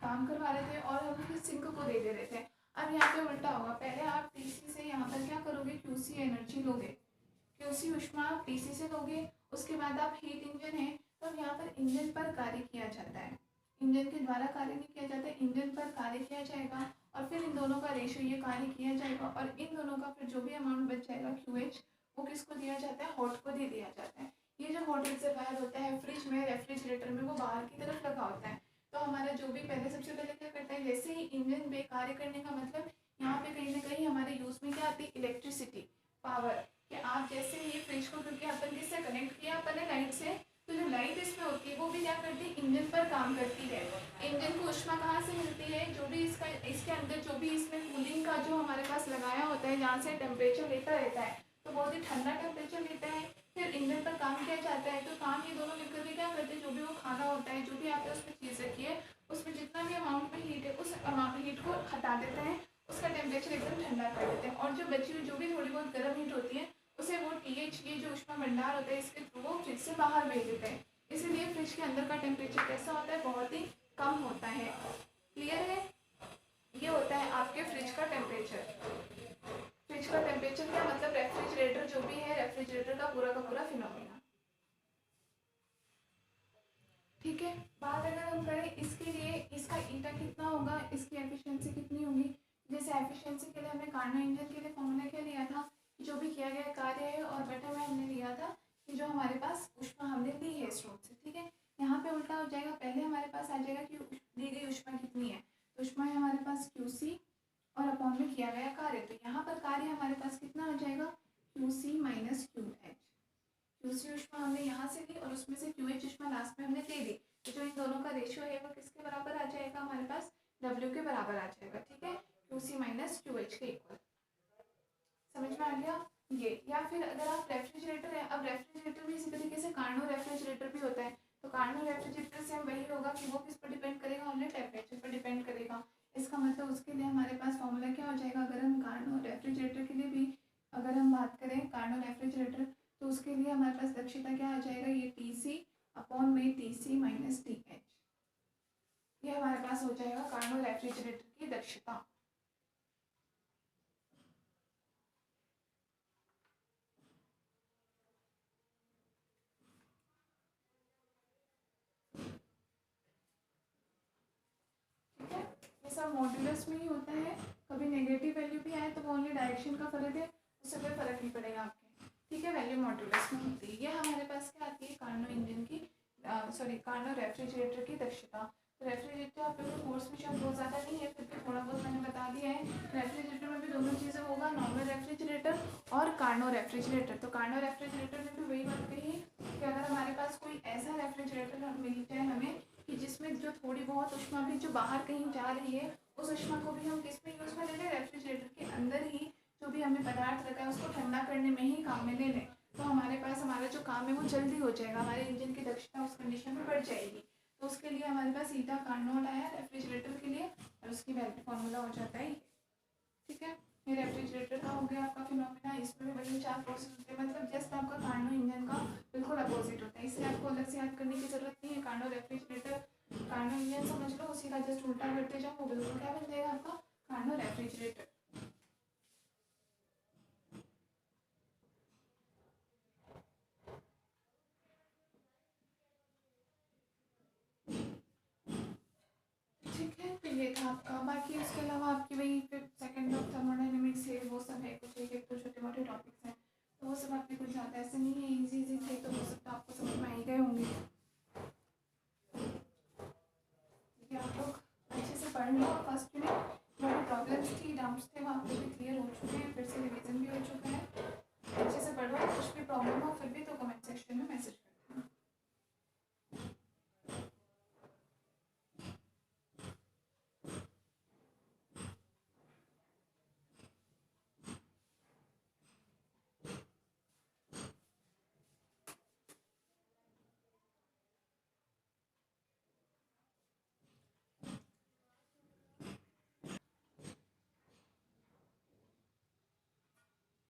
काम करवा रहे थे और हम फिर सिंक को दे रहे थे। अब यहाँ पे उल्टा होगा, पहले आप टीसी से यहाँ पर क्या करोगे, क्यूसी एनर्जी लोगे, क्यूसी उष्मा आप टीसी से लोगे। उसके बाद आप हीट इंजन है, तो यहाँ पर इंजन पर कार्य किया जाता है, इंजन के द्वारा कार्य नहीं किया जाता है, इंजन पर कार्य किया जाएगा और फिर इन दोनों का रेशियो ये कार्य किया जाएगा और इन दोनों का फिर जो भी अमाउंट बच जाएगा क्यूएच, वो किसको दिया जाता है, हॉट को दे दिया जाता है। ये जो हॉट रिजर्वायर होता है फ्रिज में, रेफ्रिजरेटर में, वो बाहर की तरफ लगा होता है। तो हमारा जो भी पहले सबसे पहले क्या करता है, जैसे ही इंजन बेकार करने का मतलब यहाँ पे कहीं ना कहीं हमारे यूज में क्या आती है, इलेक्ट्रिसिटी, पावर। कि आप जैसे ही फ्रिज को, क्योंकि अपन किससे कनेक्ट किया, अपन ने लाइट से, तो जो लाइट इसमें होती है वो भी क्या करती है, इंजन पर काम करती है। इंजन को उष्मा कहाँ से मिलती है, जो भी इसका इसके अंदर जो भी इसमें कूलिंग का जो हमारे पास लगाया होता है, जहाँ से टेम्परेचर लेता रहता है, तो बहुत ही ठंडा टेम्परेचर लेता है। फिर इंजन पर काम किया जाता है, तो काम ये दोनों मिलकर भी क्या करते हैं, जो भी वो खाना होता है, जो भी आपने उसमें चीज़ रखी है, उसमें जितना भी अमाउंट में हीट है, उस अमाउंट हीट को हटा देते हैं, उसका टेम्परेचर एकदम ठंडा कर देते हैं। और जो बची हुई जो भी थोड़ी बहुत गर्म हीट होती है, उसे वो टीएच, ये जो उष्मा भंडार होता है, इसके थ्रू वो फ्रिज से बाहर भेज देते हैं। इसीलिए फ्रिज के अंदर का टेम्परेचर कैसा होता है, बहुत ही कम होता है। क्लियर है, ये होता है आपके फ्रिज का टेम्परेचर। फ्रिज का टेम्परेचर क्या मतलब, रेफ्रिजरेटर जो भी है, रेफ्रिजरेटर का पूरा फिनोमिना। ठीक है, बात अगर हम करें इसके लिए, इसका ईटा कितना होगा, इसकी एफिशिएंसी कितनी होगी। जैसे एफिशिएंसी के लिए हमने कार्नो इंजन के लिए फॉर्मूला क्या लिया था, जो भी किया गया कार्य है, और बटे में हमने लिया था कि जो हमारे पास उष्मा हमने ली है स्रोत से। ठीक है, यहाँ पे उल्टा हो जाएगा, पहले हमारे पास आ जाएगा कि दी गई उष्मा कितनी है, तो उष्मा है हमारे पास क्यूसी और अपॉन में किया गया कार्य, तो यहाँ पर कार्य हमारे पास कितना आ जाएगा, QC minus Q H. QC उष्मा हमने यहाँ से ली और उसमें से क्यूएच उष्मा लास्ट में हमने दे दी, तो जो इन दोनों का रेशियो है वो किसके बराबर आ जाएगा, हमारे पास डब्ल्यू के बराबर आ जाएगा। ठीक है, क्यूसी माइनस क्यूएच के इक्वल। समझ में आ गया ये। या फिर अगर आप रेफ्रिजरेटर है, अब रेफ्रिजरेटर भी इसी तरीके से कार्नो रेफ्रिजरेटर भी होता है, तो कार्नो रेफ्रिजरेटर से हम वही होगा कि वो किस पर डिपेंड करेगा, हमने टेम्परेचर पर डिपेंड करेगा। इसका मतलब उसके लिए हमारे पास फॉर्मूला क्या हो जाएगा, अगर हम कार्नो रेफ्रिजरेटर के लिए भी अगर हम बात करें, कार्नो रेफ्रिजरेटर, तो उसके लिए हमारे पास दक्षता क्या आ जाएगा, ये टी सी अपॉन में T C minus T H. ये हमारे पास हो जाएगा कार्नो रेफ्रिजरेटर की दक्षता। ठीक है, ये सब मॉड्यूलस में ही होता है। कभी नेगेटिव वैल्यू भी आए तो वो ओनली डायरेक्शन का फर्क है, उससे कोई फर्क नहीं पड़ेगा आपके। ठीक है, वैल्यू मॉड्यूलस में होती है। ये हमारे पास क्या आती है, कार्नो इंजन की, सॉरी कार्नो रेफ्रिजरेटर की दक्षता। तो रेफ्रिजरेटर आप लोगों को कोर्स में शायद बहुत ज़्यादा नहीं है, फिर भी थोड़ा बहुत मैंने बता दिया है। रेफ्रिजरेटर में भी दोनों चीज़ें होगा, नॉर्मल रेफ्रिजरेटर और कार्नो रेफ्रिजरेटर। तो कार्नो रेफ्रिजरेटर में भी वही बात कही कि अगर हमारे पास कोई ऐसा रेफ्रिजरेटर मिल जाए हमें कि जिसमें जो थोड़ी बहुत उष्मा भी जो बाहर कहीं जा रही है, उस उष्मा को भी हम किस में यूज़ में ले लें, रेफ्रिजरेटर के अंदर ही जो भी हमने पदार्थ रखा है उसको ठंडा करने में ही काम में ले लें, तो हमारे पास हमारा जो काम है वो जल्दी हो जाएगा, हमारे इंजन की दक्षता उस कंडीशन में बढ़ जाएगी। तो उसके लिए हमारे पास ईटा कार्नोट आया रेफ्रिजरेटर के लिए, और उसकी वैल्यू फॉर्मूला हो जाता है ये। ठीक है, ये रेफ्रिजरेटर का हो गया आपका फिनोमिना। इसमें भी वही 4 प्रोसेस होते हैं, मतलब जस्ट आपका कार्नो इंजन का बिल्कुल अपोजिट होता है, इससे आपको अलग से याद करने की जरूरत नहीं है। कार्नो रेफ्रिजरेटर, कार्नो इंजन समझ लो, उसी का जस्ट उल्टा करते जाओ, वो बिल्कुल क्या बन जाएगा आपका कार्नो रेफ्रिजरेटर। ठीक है, तो ये था आपका। बाकी उसके अलावा आपकी वही फिर सेकंड ऑफ थर्मोडायनेमिक्स है, वो सब है कुछ, एक एक तो छोटे मोटे टॉपिक्स हैं, तो वो सब आपके कुछ ज़्यादा ऐसे नहीं है, ईजी थे, तो वो सब